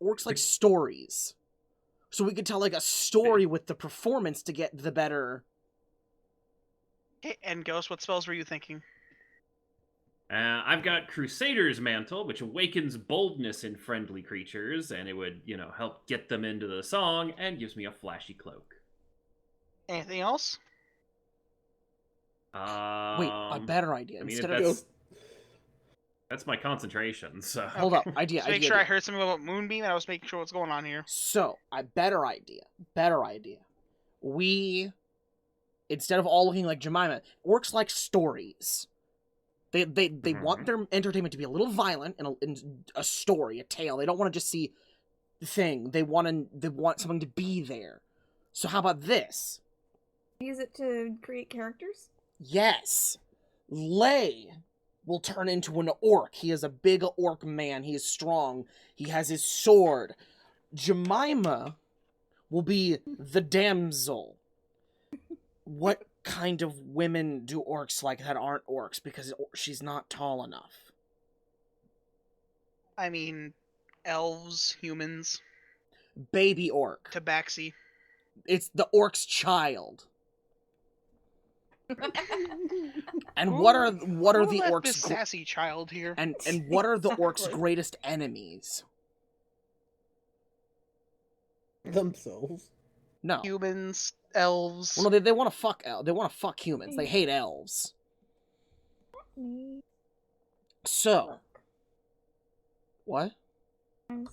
Orcs like stories. So we could tell a story with the performance to get the better. Okay, and Ghost, what spells were you thinking? I've got Crusader's Mantle, which awakens boldness in friendly creatures, and it would, help get them into the song, and gives me a flashy cloak. Anything else? Wait, a better idea. I mean, Instead of that's my concentration, so... Hold up, idea. Just make sure I heard something about Moonbeam, and I was making sure what's going on here. So, a better idea. We, instead of all looking like Jemima, orcs like stories. They want their entertainment to be a little violent and a story, a tale. They don't want to just see the thing. They want something to be there. So how about this? Use it to create characters? Yes. Lay will turn into an orc. He is a big orc man. He is strong. He has his sword. Jemima will be the damsel. What kind of women do orcs like that aren't orcs? Because she's not tall enough. I mean, elves, humans, Baby orc. tabaxi. It's the orc's child. And what are Who the let orcs this sassy child here? and what are the orcs' Exactly. greatest enemies? Themselves. No. Humans, elves. Well, no, they want to fuck they want to fuck humans. They Yeah. hate elves. Me. So, Look. what? I'm-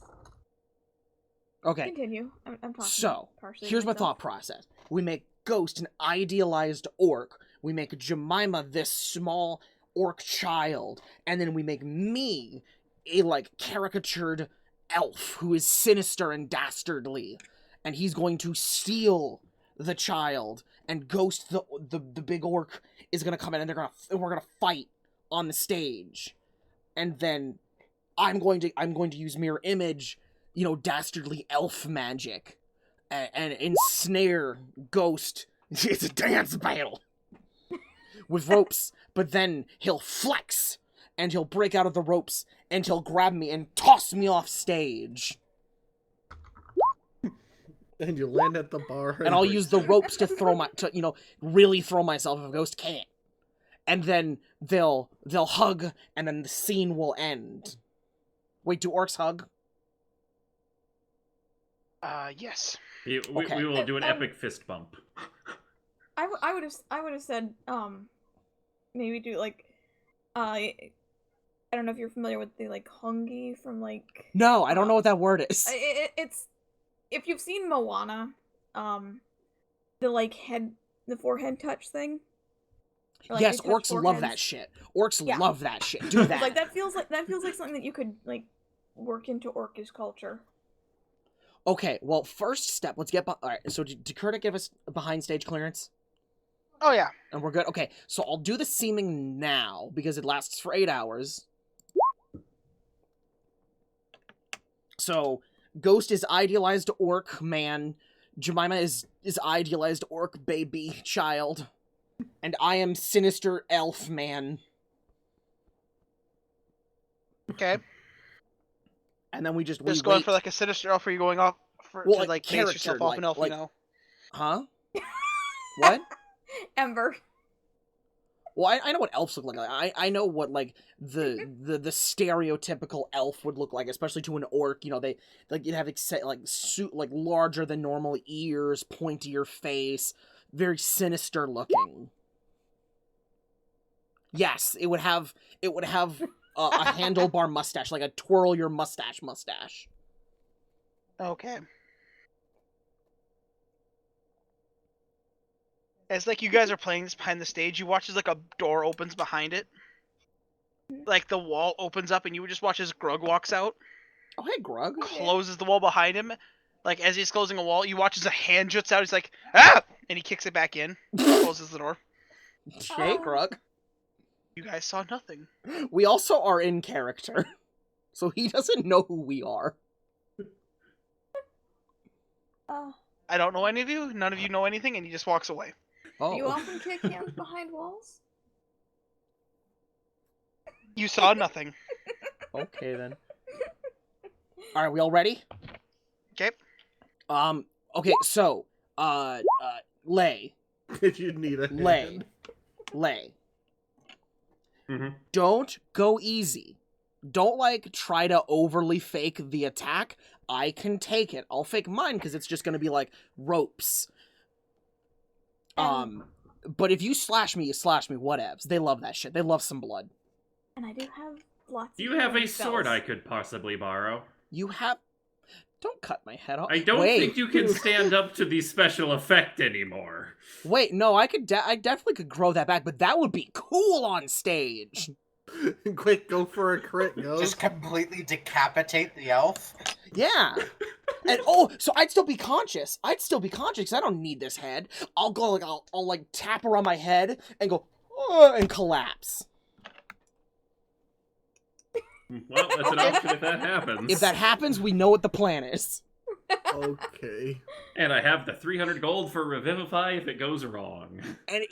Okay. Continue. I'm talking. So, partially to here's my myself. thought process. We make Ghost an idealized orc. We make Jemima this small orc child. And then we make me a, like, caricatured elf who is sinister and dastardly. And he's going to steal the child. And Ghost, the big orc, is going to come in and we're going to fight on the stage. And then I'm going to use mirror image, you know, dastardly elf magic, and ensnare Ghost. It's a dance battle with ropes, but then he'll flex and he'll break out of the ropes and he'll grab me and toss me off stage. And you land at the bar. And I'll use the ropes to really throw myself if Ghost can't. And then they'll hug, and then the scene will end. Wait, do orcs hug? Yes. We Okay. will do an epic fist bump. I would have said maybe do like I don't know if you're familiar with the like hungy from like No, I don't know what that word is. it's if you've seen Moana, the like the forehead touch thing. Or, like, Yes, they touch orcs love that foreheads. shit. Orcs Yeah. love that shit. Do that. Like that feels like something that you could like work into orcish culture. Okay, well, first step, let's get... Alright, so did Kurta give us behind stage clearance? Oh yeah. And we're good? Okay, so I'll do the seaming now, because it lasts for 8 hours. So, Ghost is idealized orc man, Jemima is idealized orc baby child, and I am sinister elf man. Okay. And then we just Just we going wait. for like a sinister elf, or are you going off for Well, to like, like base character, yourself off an elf? like- You know. Huh? What? Ember. Well, I know what elves look like. I know what like the stereotypical elf would look like, especially to an orc. You know, they like you'd have like suit like larger than normal ears, pointier face, very sinister looking. Yes, it would have a handlebar mustache, like a twirl your mustache. Okay. As like you guys are playing this behind the stage, you watch as like a door opens behind it. Like the wall opens up and you just watch as Grug walks out, Oh, hey, Grug. closes the wall behind him. Like as he's closing a wall, you watch as a hand juts out, he's like, ah! And he kicks it back in, closes the door. Hey, Grug. You guys saw nothing. We also are in character, so he doesn't know who we are. I don't know any of you, none of you know anything, and he just walks away. Oh. Do you often kick hands behind walls? You saw nothing. Okay then. All right, we all ready? Okay. Okay, so, Lay. You need a hand. Lay. Mm-hmm. Don't go easy. Don't, like, try to overly fake the attack. I can take it. I'll fake mine, because it's just gonna be, like, ropes. But if you slash me, whatevs. They love that shit. They love some blood. And I do have lots. Do you of have a healing sword spells. I could possibly borrow? You have... Don't cut my head off. I don't Wait. think you can stand up to the special effect anymore. Wait, no, I definitely could grow that back, but that would be cool on stage. Quick, go for a crit, yo. Just completely decapitate the elf. Yeah. And so I'd still be conscious. Because I don't need this head. I'll go like I'll like tap around my head and go and collapse. Well, that's an option if that happens. If that happens, we know what the plan is. Okay. And I have the 300 gold for Revivify if it goes wrong. And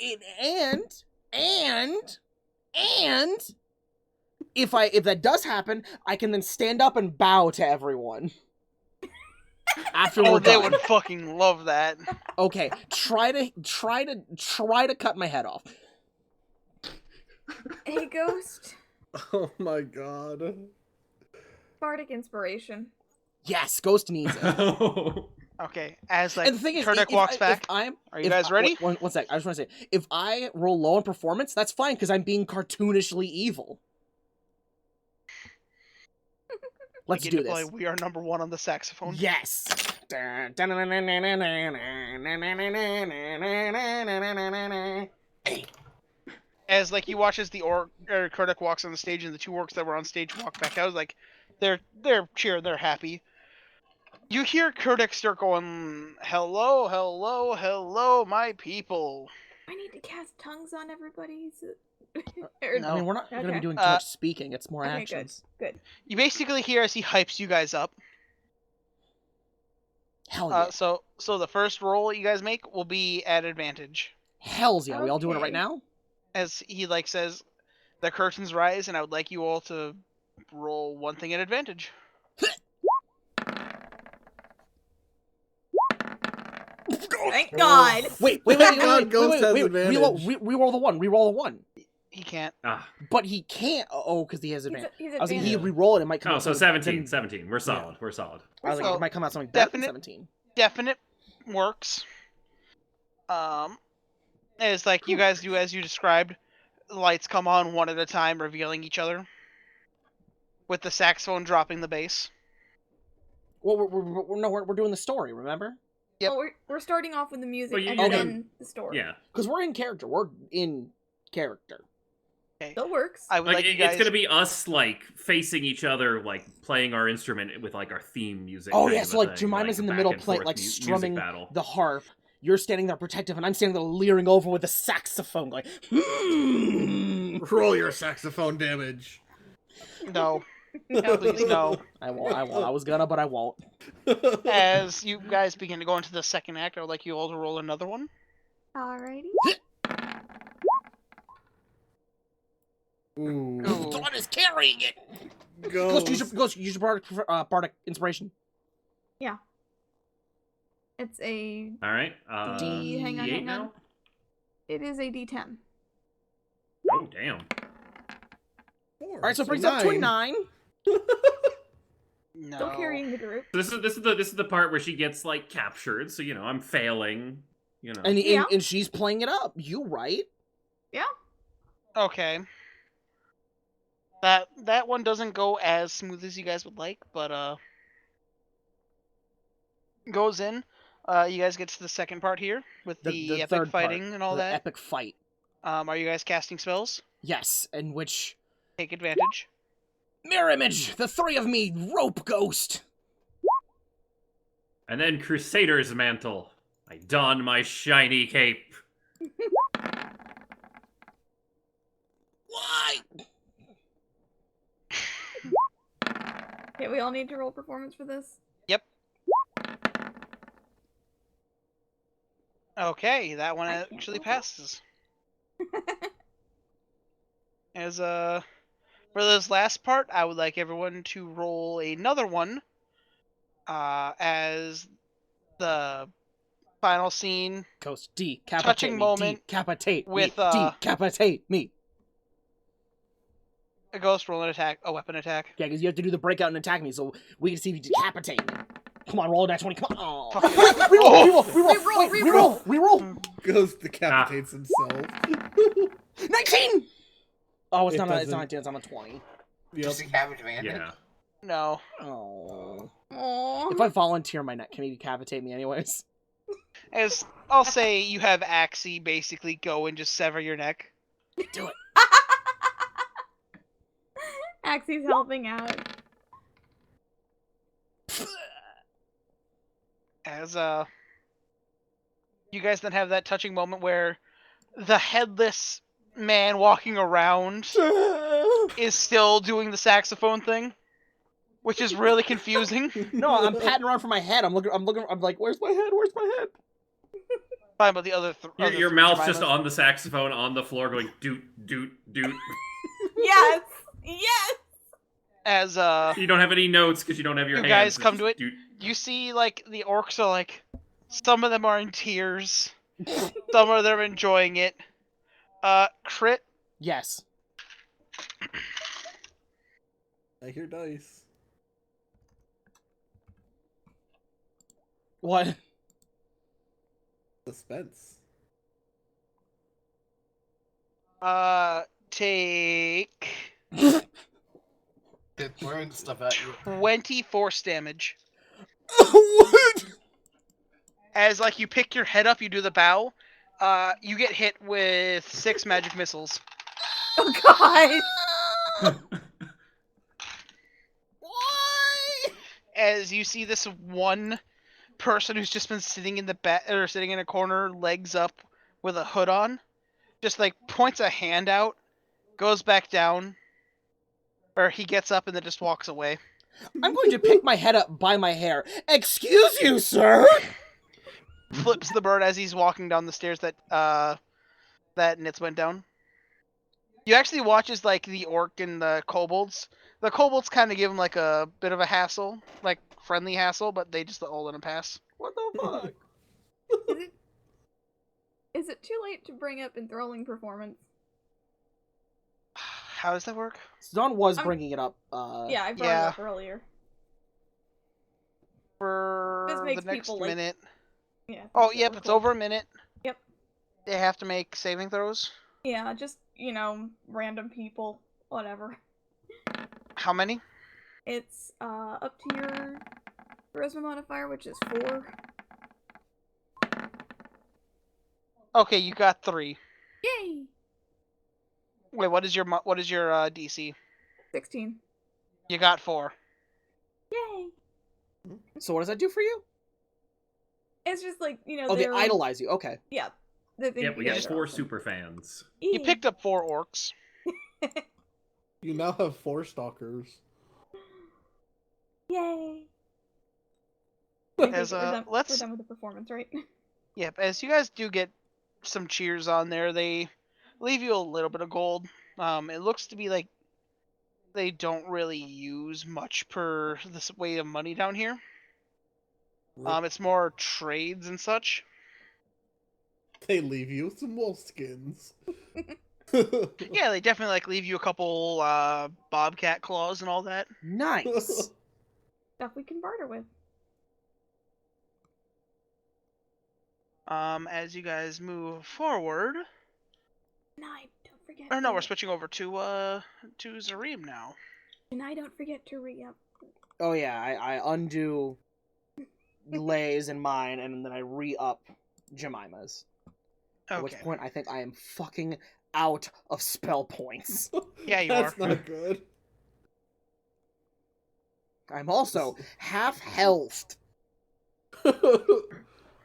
if that does happen, I can then stand up and bow to everyone. After Oh, we're they done. would fucking love that. Okay, try to cut my head off. Hey, Ghost. Oh my god. Bardic inspiration. Yes, Ghost needs it. Okay, as like And the thing is, Kurdek walks back. Are you guys ready? One sec. I just want to say, if I roll low on performance, that's fine because I'm being cartoonishly evil. Let's Begin do to play this. We Are Number One on the saxophone. Yes. As like you watch as the Kurdek walks on the stage and the two orcs that were on stage walk back. I was like, they're cheering, they're happy. You hear Kurdek start going, "Hello, hello, hello, my people." I need to cast tongues on everybody. No. I mean, we're not going to be Okay. doing too much speaking. It's more Okay, actions. good. You basically hear as he hypes you guys up. Hell yeah. So the first roll you guys make will be at advantage. Hells yeah. We all doing it right Okay. now? As he like says, the curtains rise, and I would like you all to roll one thing at advantage. Thank God. Wait. Ghost has advantage. Reroll the one. Reroll the one. He can't. But he can't. Oh, because he has advantage. He's I was thinking advantage. he reroll it. It might come Oh, out so something- 17. 17. We're solid. We're solid. I was like, So, it might come out something better than definite- 17. Definite works. It's like you guys do as you described. Lights come on one at a time, revealing each other. With the saxophone dropping the bass. Well, we're doing the story. Remember? Yep. Oh, we're starting off with the music Well, you- and okay. then the story. Yeah. Because we're in character. We're in character. Still works. I would Like, like you guys. it's gonna be us like facing each other, like playing our instrument with like our theme music. Oh kind yeah, of so a like thing, Jemima's in the back middle, and playing forth like music strumming battle. the harp. You're standing there protective, and I'm standing there leering over with the saxophone, going. Roll your saxophone damage. No, No. please no. I won't. I was gonna, but I won't. As you guys begin to go into the second act, I would like you all to roll another one. Alrighty. Ooh. Ooh. Dawn is carrying it. Ghost. Use your bardic inspiration. It's a. All right. Hang on, D8 hang now. on. It is a D10. Oh damn. All right, so it brings up 29. No. Still carrying the group. This is the part where she gets like captured. So I'm failing. Yeah. And she's playing it up. You right? Okay. That one doesn't go as smooth as you guys would like, but goes in. You guys get to the second part here with the epic third fighting part, and all the that. epic fight. Are you guys casting spells? Yes, in which Take advantage. mirror image, the three of me, rope ghost. And then Crusader's mantle. I don my shiny cape. Why? Okay, we all need to roll performance for this. Okay, that one I can't actually roll. passes. As for this last part, I would like everyone to roll another one. As the final scene Ghost, decapitate Touching me, moment decapitate with, me, decapitate me. a ghost roll an attack, a weapon attack. Yeah, because you have to do the breakout and attack me, so we can see if you decapitate me. Come on, roll that 20, come on. Fuck it. Reroll. Ghost decapitates himself. 19! Oh, it's It not doesn't- 19, it's on a 20. Yep. Does he have advantage? Yeah. No. Oh. Aww. If I volunteer my neck, can he decapitate me anyways? As I'll say, you have Axie basically go and just sever your neck. Do it. Axie's helping out. As you guys then have that touching moment where the headless man walking around is still doing the saxophone thing, which is really confusing. No, I'm patting around for my head. I'm looking, I'm like, where's my head? Where's my head? Fine, but the other Your three mouth's just Jemimas- on the saxophone on the floor going doot doot doot. Yes! Yes! As You don't have any notes because you don't have your You hands. guys It's come just to it? Doot, You see, like, the orcs are like, some of them are in tears, some of them are enjoying it. Crit. Yes. I hear dice. What? Suspense. Take It throws stuff at you. 20 force damage. What? As, like, you pick your head up, you do the bow, you get hit with 6 magic missiles. Oh god! Why? As you see this one person who's just been sitting in the or sitting in a corner, legs up, with a hood on, just, like, points a hand out, goes back down, or he gets up and then just walks away. I'm going to pick my head up by my hair. Excuse you, sir. Flips the bird as he's walking down the stairs that Nitz went down. You actually watch as, like, the orc and the kobolds kind of give him, like, a bit of a hassle, like, friendly hassle, but they just all let him pass. What the fuck? Is it too late to bring up enthralling performance? How does that work? Dawn was bringing it up. Yeah, I brought it up earlier. For This makes the next people, like- minute. Yeah. Oh, yep, it's cool. over a minute. Yep. They have to make saving throws. Yeah, just, random people, whatever. How many? It's, up to your charisma modifier, which is 4. Okay, you got 3. Yay! Wait, what is your DC? 16. You got 4. Yay! So what does that do for you? It's just like, Oh, they idolize you. Okay. Yeah. Yep, we got 4 super fans. You picked up 4 orcs. You now have 4 stalkers. Yay! As, we're let's... done with the performance, right? Yep, as you guys do get some cheers on there, they leave you a little bit of gold. It looks to be like they don't really use much per this way of money down here. It's more trades and such. They leave you with some wolf skins. Yeah, they definitely like leave you a couple bobcat claws and all that. Nice. Stuff we can barter with. As you guys move forward, Gineye, don't forget. or no, we're switching over to Zareem now. Gineye, don't forget to re-up. Oh yeah, I undo Lay's and mine, and then I re-up Jemima's. At which Okay. point I think I am fucking out of spell points. Yeah, you That's are. not good. I'm also half health.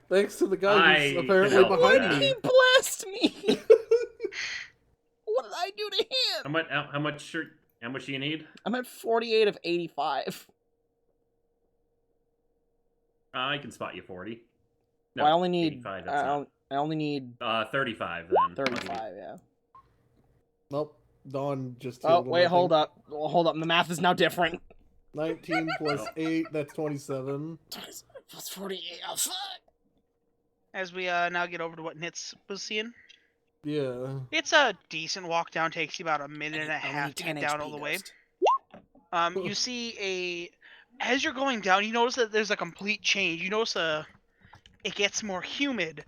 Thanks to the guy who's I apparently can help behind with me. He blessed me. What did I do to him? How much do you need? I'm at 48 of 85. I can spot you 40. Well, I only need 85, that's I only need not. 35 then. 35. Yeah. Nope. Dawn just. Oh wait, hold up. Hold up. The math is now different. 19 plus 8, that's 27. Plus 48. Oh fuck. As we now get over to what Nitz was seeing. Yeah. It's a decent walk down. Takes you about a minute and a I only half need to 10 get down HP all the way. ghost. You see as you're going down, you notice that there's a complete change. You notice it gets more humid.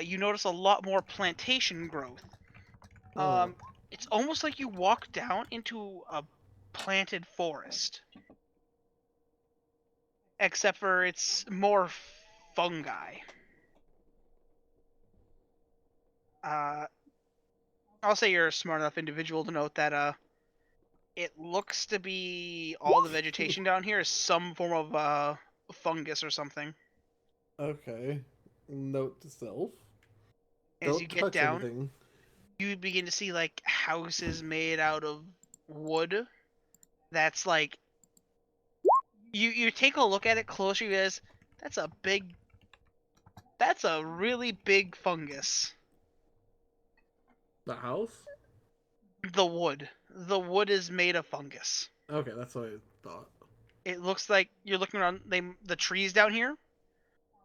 You notice a lot more plantation growth. Oh. It's almost like you walk down into a planted forest. Except for it's more fungi. I'll say you're a smart enough individual to note that it looks to be all the vegetation down here is some form of fungus or something. Okay. Note to self. As Don't you get touch down, anything. you begin to see like houses made out of wood. That's like you take a look at it closer, you realize that's a really big fungus. The house? The wood is made of fungus. Okay, that's what I thought. it looks like you're looking around. The trees down here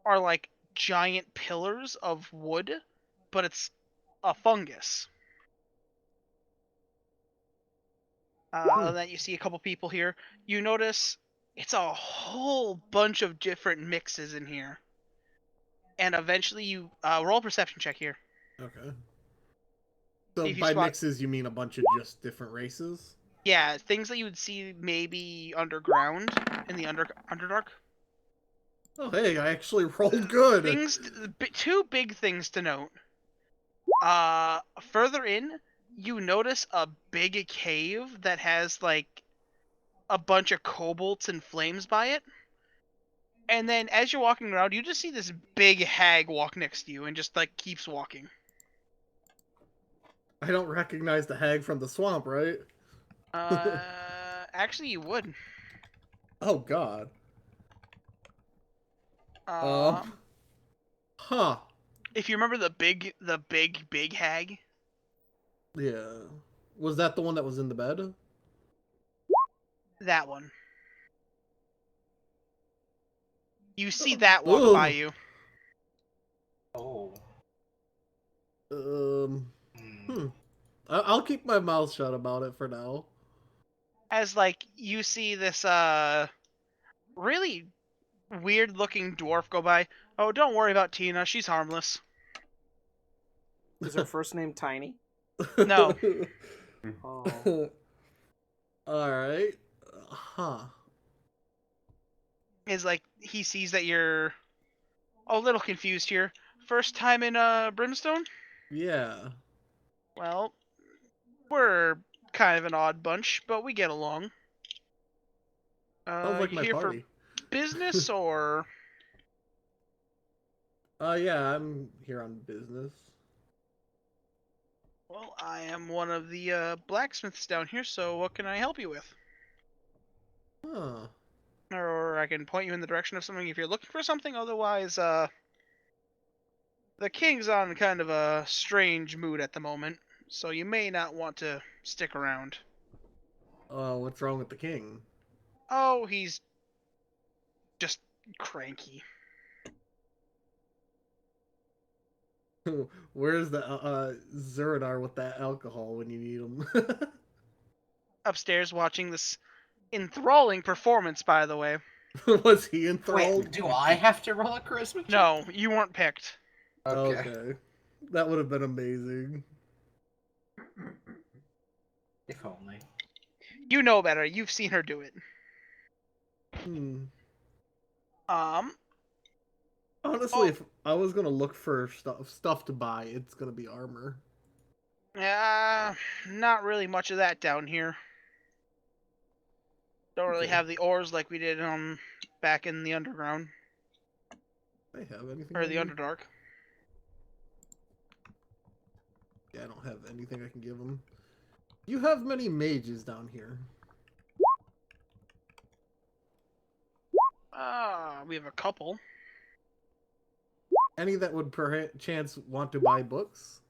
are like giant pillars of wood, but it's a fungus. Then you see a couple people here. You notice it's a whole bunch of different mixes in here. And eventually you roll a perception check here. Okay. So If you by spot- mixes, you mean a bunch of just different races? Yeah, things that you would see maybe underground in the Underdark. Oh, hey, I actually rolled good. Two big things to note. Further in, you notice a big cave that has like a bunch of kobolds and flames by it. And then as you're walking around, you just see this big hag walk next to you and just like keeps walking. I don't recognize the hag from the swamp, right? Actually you would. Oh, God. Uh, Huh. If you remember the big hag, Yeah. Was that the one that was in the bed? that one. You see that walk by Ugh. you. Oh. Hmm. I'll keep my mouth shut about it for now. As like you see this really weird looking dwarf go by. Oh, don't worry about Tina, she's harmless. Is her first name Tiny? No. Oh. Alright. Huh. Is like he sees that you're a little confused here. First time in Brimstone? Yeah. Well, we're kind of an odd bunch, but we get along. Sounds like You my here party. for business or? Yeah, I'm here on business. Well, I am one of the blacksmiths down here, so what can I help you with? Huh. Or I can point you in the direction of something if you're looking for something. Otherwise, the king's on kind of a strange mood at the moment, so you may not want to stick around. What's wrong with the king? Oh, he's just cranky. Where's the Zuradar with that alcohol when you need him? Upstairs watching this enthralling performance, by the way. Was he enthralled? Wait, do I have to roll a charisma check? No, you weren't picked. Okay. That would have been amazing. If only. You know better. You've seen her do it. Honestly, if I was gonna look for stuff to buy, it's gonna be armor. Not really much of that down here. Don't really Okay. have the ores like we did back in the underground I have anything. or the on me? Underdark. Yeah, I don't have anything I can give him. You have many mages down here. We have a couple. Any that would perchance want to buy books?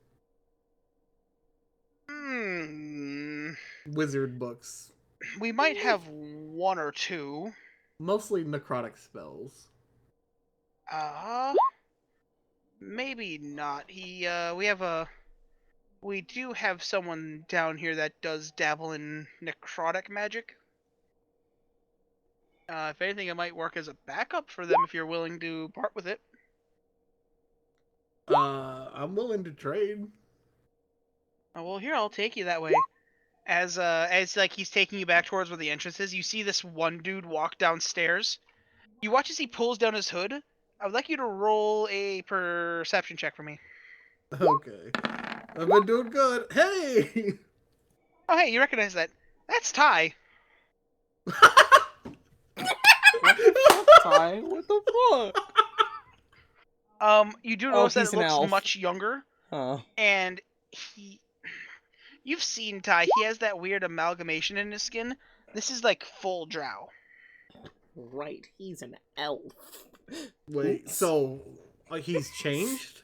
Wizard books. We might have one or two. Mostly necrotic spells. Maybe not. We do have someone down here that does dabble in necrotic magic. If anything, it might work as a backup for them if you're willing to part with it. I'm willing to trade. Oh, well, here, I'll take you that way. As like he's taking you back towards where the entrance is, you see this one dude walk downstairs. You watch as he pulls down his hood. I would like you to roll a perception check for me. Okay. I've been doing good. Hey! Oh, hey, you recognize that? That's Ty. Ty, what the fuck? You do Oh, notice that he's it an looks elf. much younger, Huh. and you've seen Ty. He has that weird amalgamation in his skin. This is like full drow. Right, he's an elf. Wait, Oops. so he's changed?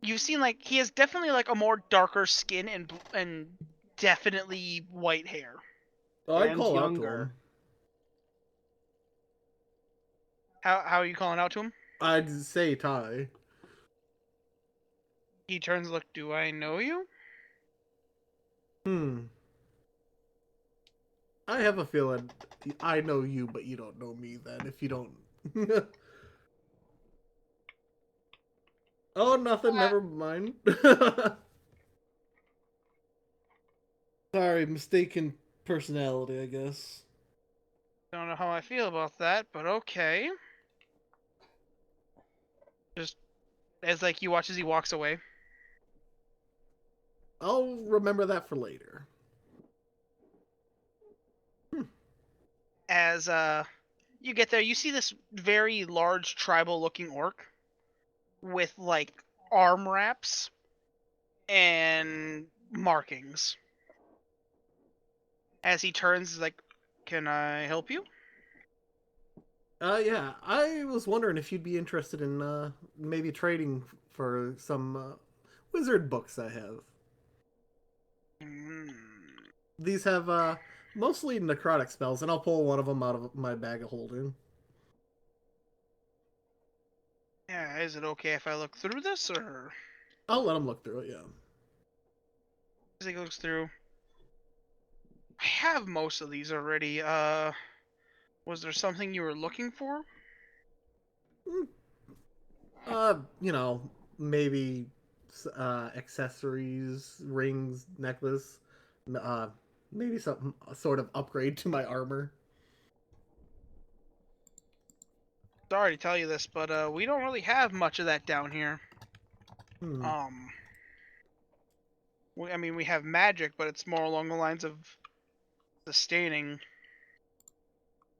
You've seen like he has definitely like a more darker skin and definitely white hair. Oh, I'd And call out to younger. him. How are you calling out to him? I'd say Ty. He turns, look, do I know you? I have a feeling I know you, but you don't know me then, if you don't... Oh, nothing, never mind. Sorry, mistaken personality, I guess. Don't know how I feel about that, but okay. Just as like you watch as he walks away. I'll remember that for later. As you get there, you see this very large tribal looking orc with like arm wraps and markings. As he turns, he's like, "Can I help you?" Yeah, I was wondering if you'd be interested in maybe trading for some wizard books I have. Mm. These have mostly necrotic spells, and I'll pull one of them out of my bag of holding. Yeah, is it okay if I look through this, or I'll let him look through it, yeah. as he looks through? I have most of these already. Was there something you were looking for? You know, maybe accessories, rings, necklace, uh, maybe some sort of upgrade to my armor. Sorry to tell you this, but we don't really have much of that down here. Hmm. I mean, we have magic, but it's more along the lines of sustaining.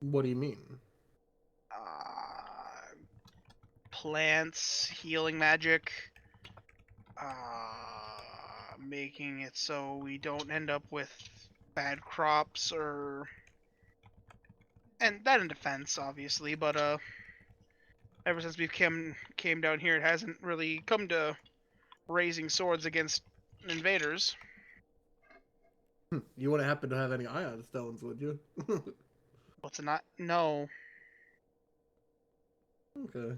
What do you mean? Plants, healing magic, making it so we don't end up with bad crops and that in defense, obviously, but ever since we came down here, it hasn't really come to raising swords against invaders. You wouldn't happen to have any ion stones, would you? What's it not? No. Okay.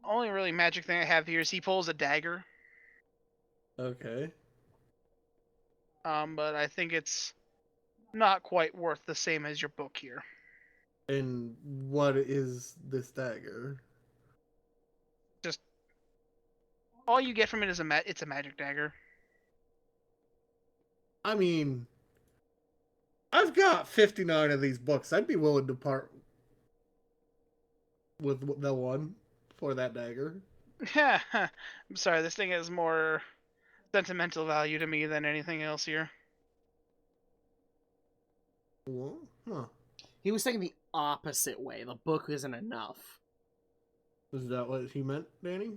Only really magic thing I have here is he pulls a dagger. Okay. But I think it's not quite worth the same as your book here. And what is this dagger? Just all you get from it is it's a magic dagger. I mean, I've got 59 of these books. I'd be willing to part with the one for that dagger. I'm sorry, this thing has more sentimental value to me than anything else here. Well, huh. He was saying the opposite way. The book isn't enough. Is that what he meant, Danny?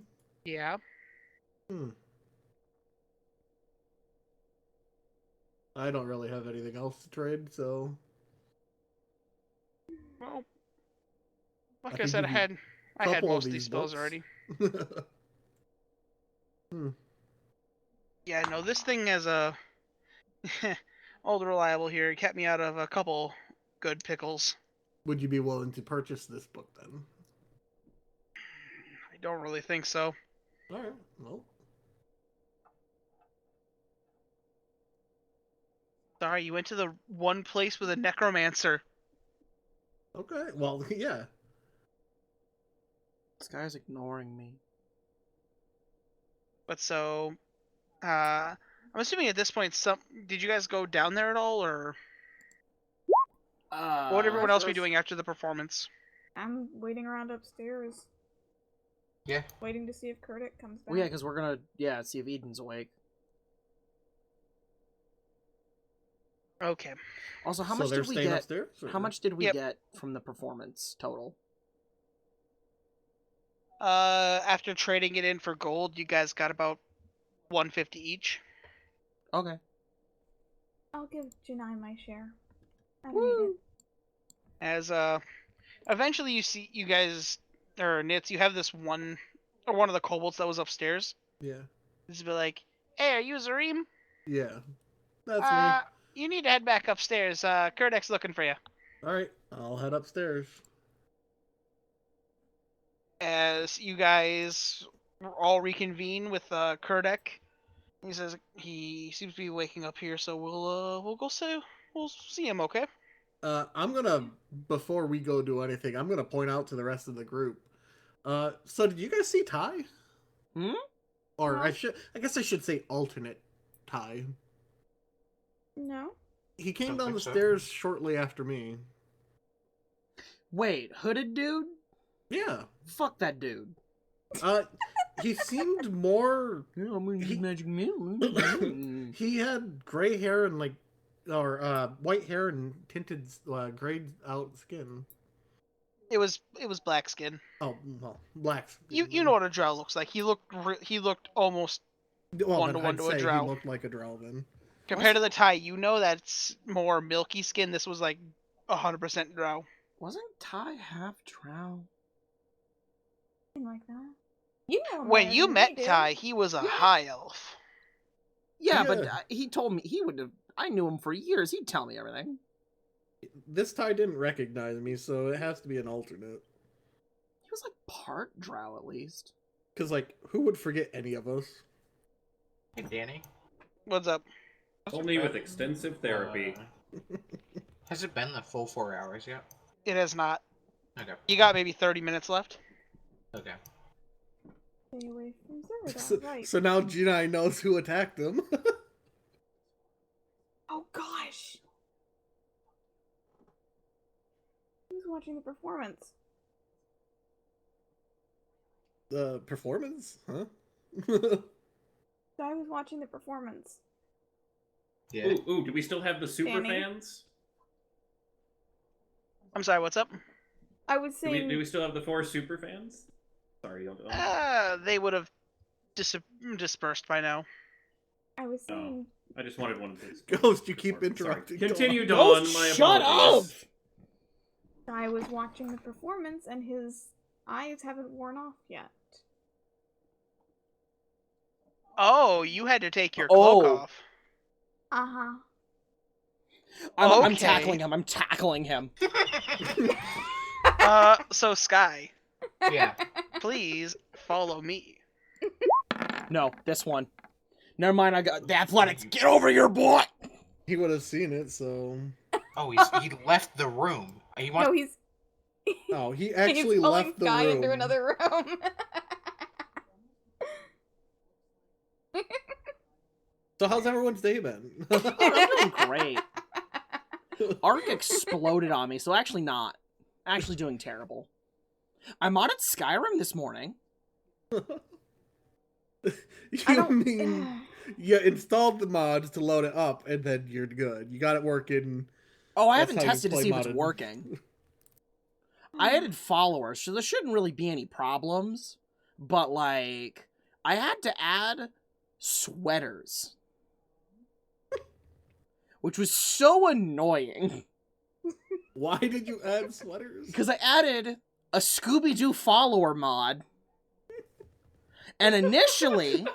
Yeah. I don't really have anything else to trade, so... Well, I like I could said, give I you had couple most of of these these spells books. already. Yeah, no, this thing has a old reliable here. It kept me out of a couple good pickles. Would you be willing to purchase this book, then? I don't really think so. Alright, well... Sorry, you went to the one place with a necromancer. Okay, well, yeah. This guy's ignoring me. But so, I'm assuming at this point, did you guys go down there at all, or what would everyone else be doing after the performance? I'm waiting around upstairs. Yeah. Waiting to see if Kurdik comes back. Well, yeah, because we're gonna see if Eden's awake. Okay. Also, how So much they're did we staying get? upstairs, or- How much did we Yep. get from the performance total? After trading it in for gold, you guys got about 150 each. Okay. I'll give Gineye my share. I don't need it. As eventually you guys or Nits, you have this one of the kobolds that was upstairs. Yeah. Just be like, "Hey, are you Zareem?" Yeah. That's me. You need to head back upstairs. Kurdek's looking for you. All right, I'll head upstairs. As you guys all reconvene with Kurdek, he says he seems to be waking up here, so we'll go see him, okay? I'm gonna, before we go do anything, I'm gonna point out to the rest of the group. So did you guys see Ty? Hmm? Or No. I guess I should say alternate Ty. No. He came Don't down think the so. stairs shortly after me. Wait, hooded dude? Yeah. Fuck that dude. He seemed more. Yeah, I'm gonna He- use magic mirror. He had gray hair and white hair and tinted grayed out skin. It was black skin. Oh well, black. You know what a drow looks like. He looked almost well, one then to one I'd to a say drow. He looked like a drow then. compared to the Thai. You know that's more milky skin. This was like 100% drow. Wasn't Ty half drow? Something like that. You know When better you than met I do. Ty, he was a high elf. Yeah, but Yeah. he told me he would have. I knew him for years. He'd tell me everything. This Ty didn't recognize me, so it has to be an alternate. He was like part drow at least. Because, like, who would forget any of us? Hey, Danny. What's up? Only with extensive therapy. Has it been the full 4 hours yet? It has not. Okay. You got maybe 30 minutes left. Okay. Stay away from Zuradar, So, right. so now Gineye knows who attacked him. Oh gosh! Who's watching the performance? The performance? Huh? I was watching the performance. Yeah. Ooh, do we still have the super Danny? fans? I'm sorry, what's up? I was Do we, saying. do we still have the 4 super fans? Sorry, don't. They would have dispersed by now. I was saying. I just wanted one of these. Ghost, you keep Sorry. interrupting. Continue, Ghost, Dawn. My shut apologies. I was watching the performance, and his eyes haven't worn off yet. Oh, you had to take your cloak Oh. off. Uh huh. I'm Okay. tackling him. I'm tackling him. So Sky, Yeah. please follow me. No, this one. Never mind. I got the athletics. Get over here, boy. He would have seen it, so. Oh, he left the room. He wants. No, he's. Oh, he actually he's pulling left the Sky room. into another room. So how's everyone's day been? Oh, I'm doing great. Arc exploded on me, so actually not. Actually doing terrible. I modded Skyrim this morning. I You don't. mean you installed the mods to load it up, and then you're good. You got it working. Oh, I That's haven't how you tested to play see if it's modded. working. I added followers, so there shouldn't really be any problems. But, like, I had to add sweaters. Which was so annoying. Why did you add sweaters? Because I added a Scooby-Doo follower mod. And initially,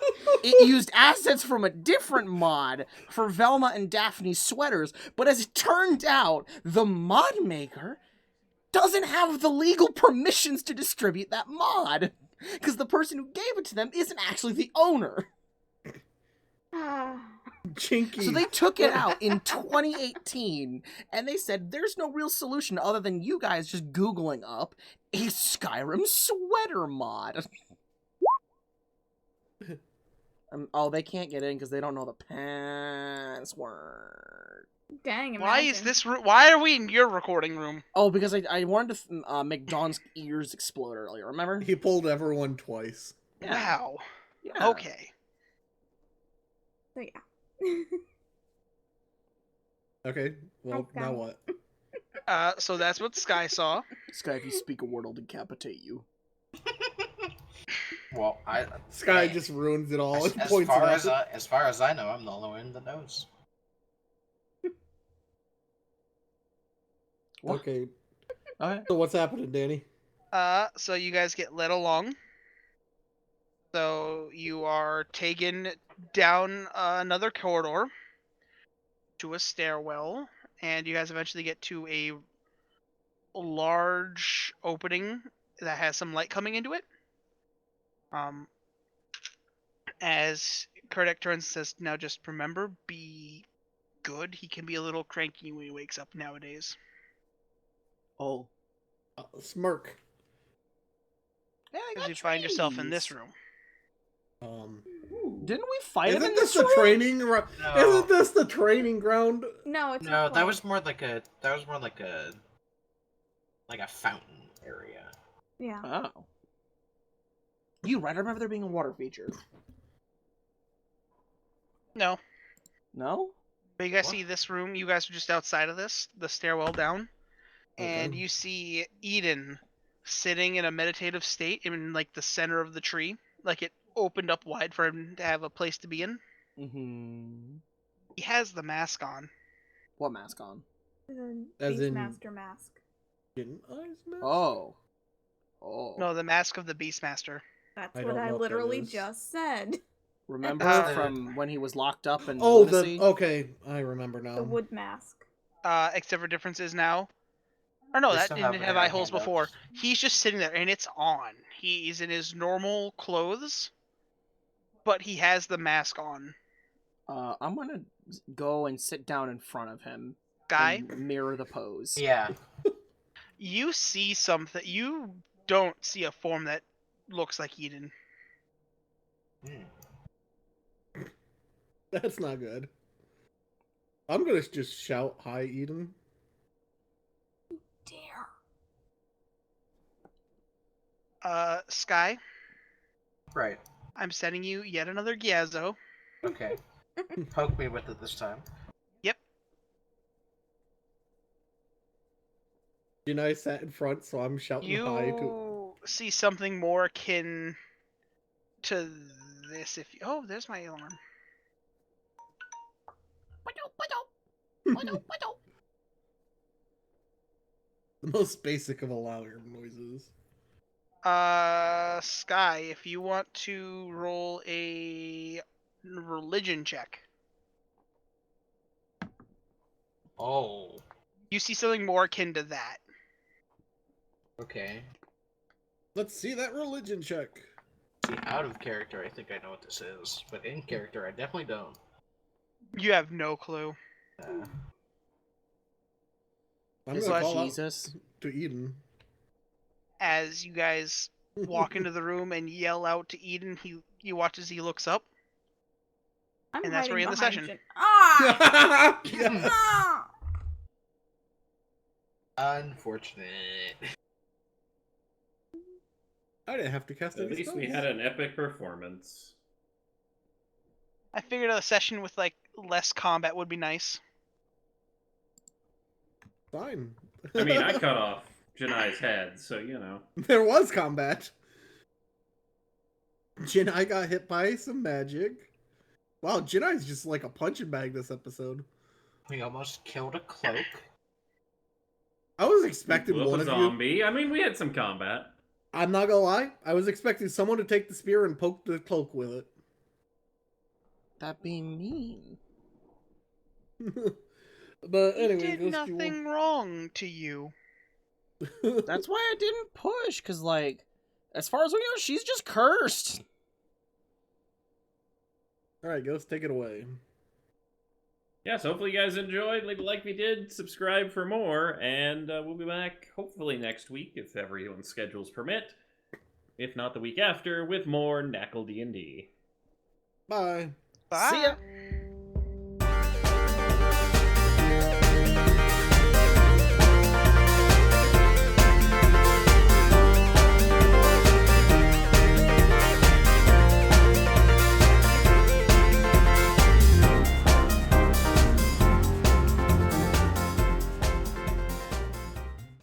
it used assets from a different mod for Velma and Daphne's sweaters. But as it turned out, the mod maker doesn't have the legal permissions to distribute that mod. Because the person who gave it to them isn't actually the owner. Chinky. So they took it out in 2018, and they said there's no real solution other than you guys just Googling up a Skyrim sweater mod. Oh, they can't get in because they don't know the password. Dang, Why is imagine. this? Why are we in your recording room? Oh, because I wanted to make Dawn's ears explode earlier, remember? He pulled everyone twice. Yeah. Wow. Yeah. Okay. So yeah. Okay, well, Hi, now Sky. what? So that's what Sky saw. Sky, if you speak a word, I'll decapitate you. Well, Sky Hey, just ruins it all as, and as points far it as out. as far as I know, I'm the only one that knows. What? Okay, Okay. so what's happening, Danny? So you guys get led along. So you are taken down another corridor. to a stairwell, and you guys eventually get to a large opening that has some light coming into it. As Kurdek turns and says, "Now just remember, be good. He can be a little cranky when he wakes up nowadays." Oh. Smirk. Yeah, I As got you find yourself in this trees. room. Didn't we fight him Isn't in this this the room? training? No. Isn't this the training ground? No, it's No, not that quite. was more like a fountain area. Yeah. Oh. You right, I remember there being a water feature. No. No? But you guys What? see this room. You guys are just outside of this, the stairwell down. And Okay. you see Eden sitting in a meditative state in like the center of the tree. Like it opened up wide for him to have a place to be in. Mm-hmm. He has the mask on. What mask on? The As in- Beastmaster mask. Gineye mask? Oh. Oh. No, the mask of the Beastmaster. That's I what don't I know what that literally is. just said. Remember Uh, from when he was locked up in Oh, lunacy? okay, I remember now. The wood mask. Except for differences now. Or no, They that still didn't have it have in our eye holes handouts. before. He's just sitting there, and it's on. He's in his normal clothes, but he has the mask on. I'm gonna go and sit down in front of him. Guy, And mirror the pose. Yeah. you see something. You don't see a form that looks like Eden. Hmm. That's not good. I'm gonna just shout, "Hi, Eden." Dare. Sky, Right. I'm sending you yet another Gyazo. Okay. Poke me with it this time. Yep. Gineye sat in front, so I'm shouting hi to. You see something more akin to this. If you... Oh, there's my alarm. The most basic of alarm noises. Sky, if you want to roll a religion check, Oh. you see something more akin to that. Okay. Let's see that religion check. See, out of character, I think I know what this is, but in character, I definitely don't. You have no clue. I'm Is gonna it call Jesus? out to Eden. As you guys walk into the room and yell out to Eden, you watch as he looks up. I'm And that's where hiding we end the behind session. Jin- Ah! Yeah. Ah! Unfortunate. I didn't have to cast At any least we spells. had an epic performance. I figured a session with like less combat would be nice. Fine. I mean, I cut off Jineye's head, so you know. There was combat. Gineye got hit by some magic. Wow, Jineye's just like a punching bag this episode. We almost killed a cloak. I was expecting Whoop one a of you. zombie. I mean, we had some combat. I'm not gonna lie. I was expecting someone to take the spear and poke the cloak with it. That'd be mean. But He anyway, did nothing wrong to you. That's why I didn't push, because, like, as far as we know, she's just cursed. Alright, Ghost, take it away. Yeah, so hopefully you guys enjoyed. Leave a like if you did. Subscribe for more. And we'll be back hopefully next week if everyone's schedules permit. If not, the week after with more NaCl DnD. Bye. Bye. See ya.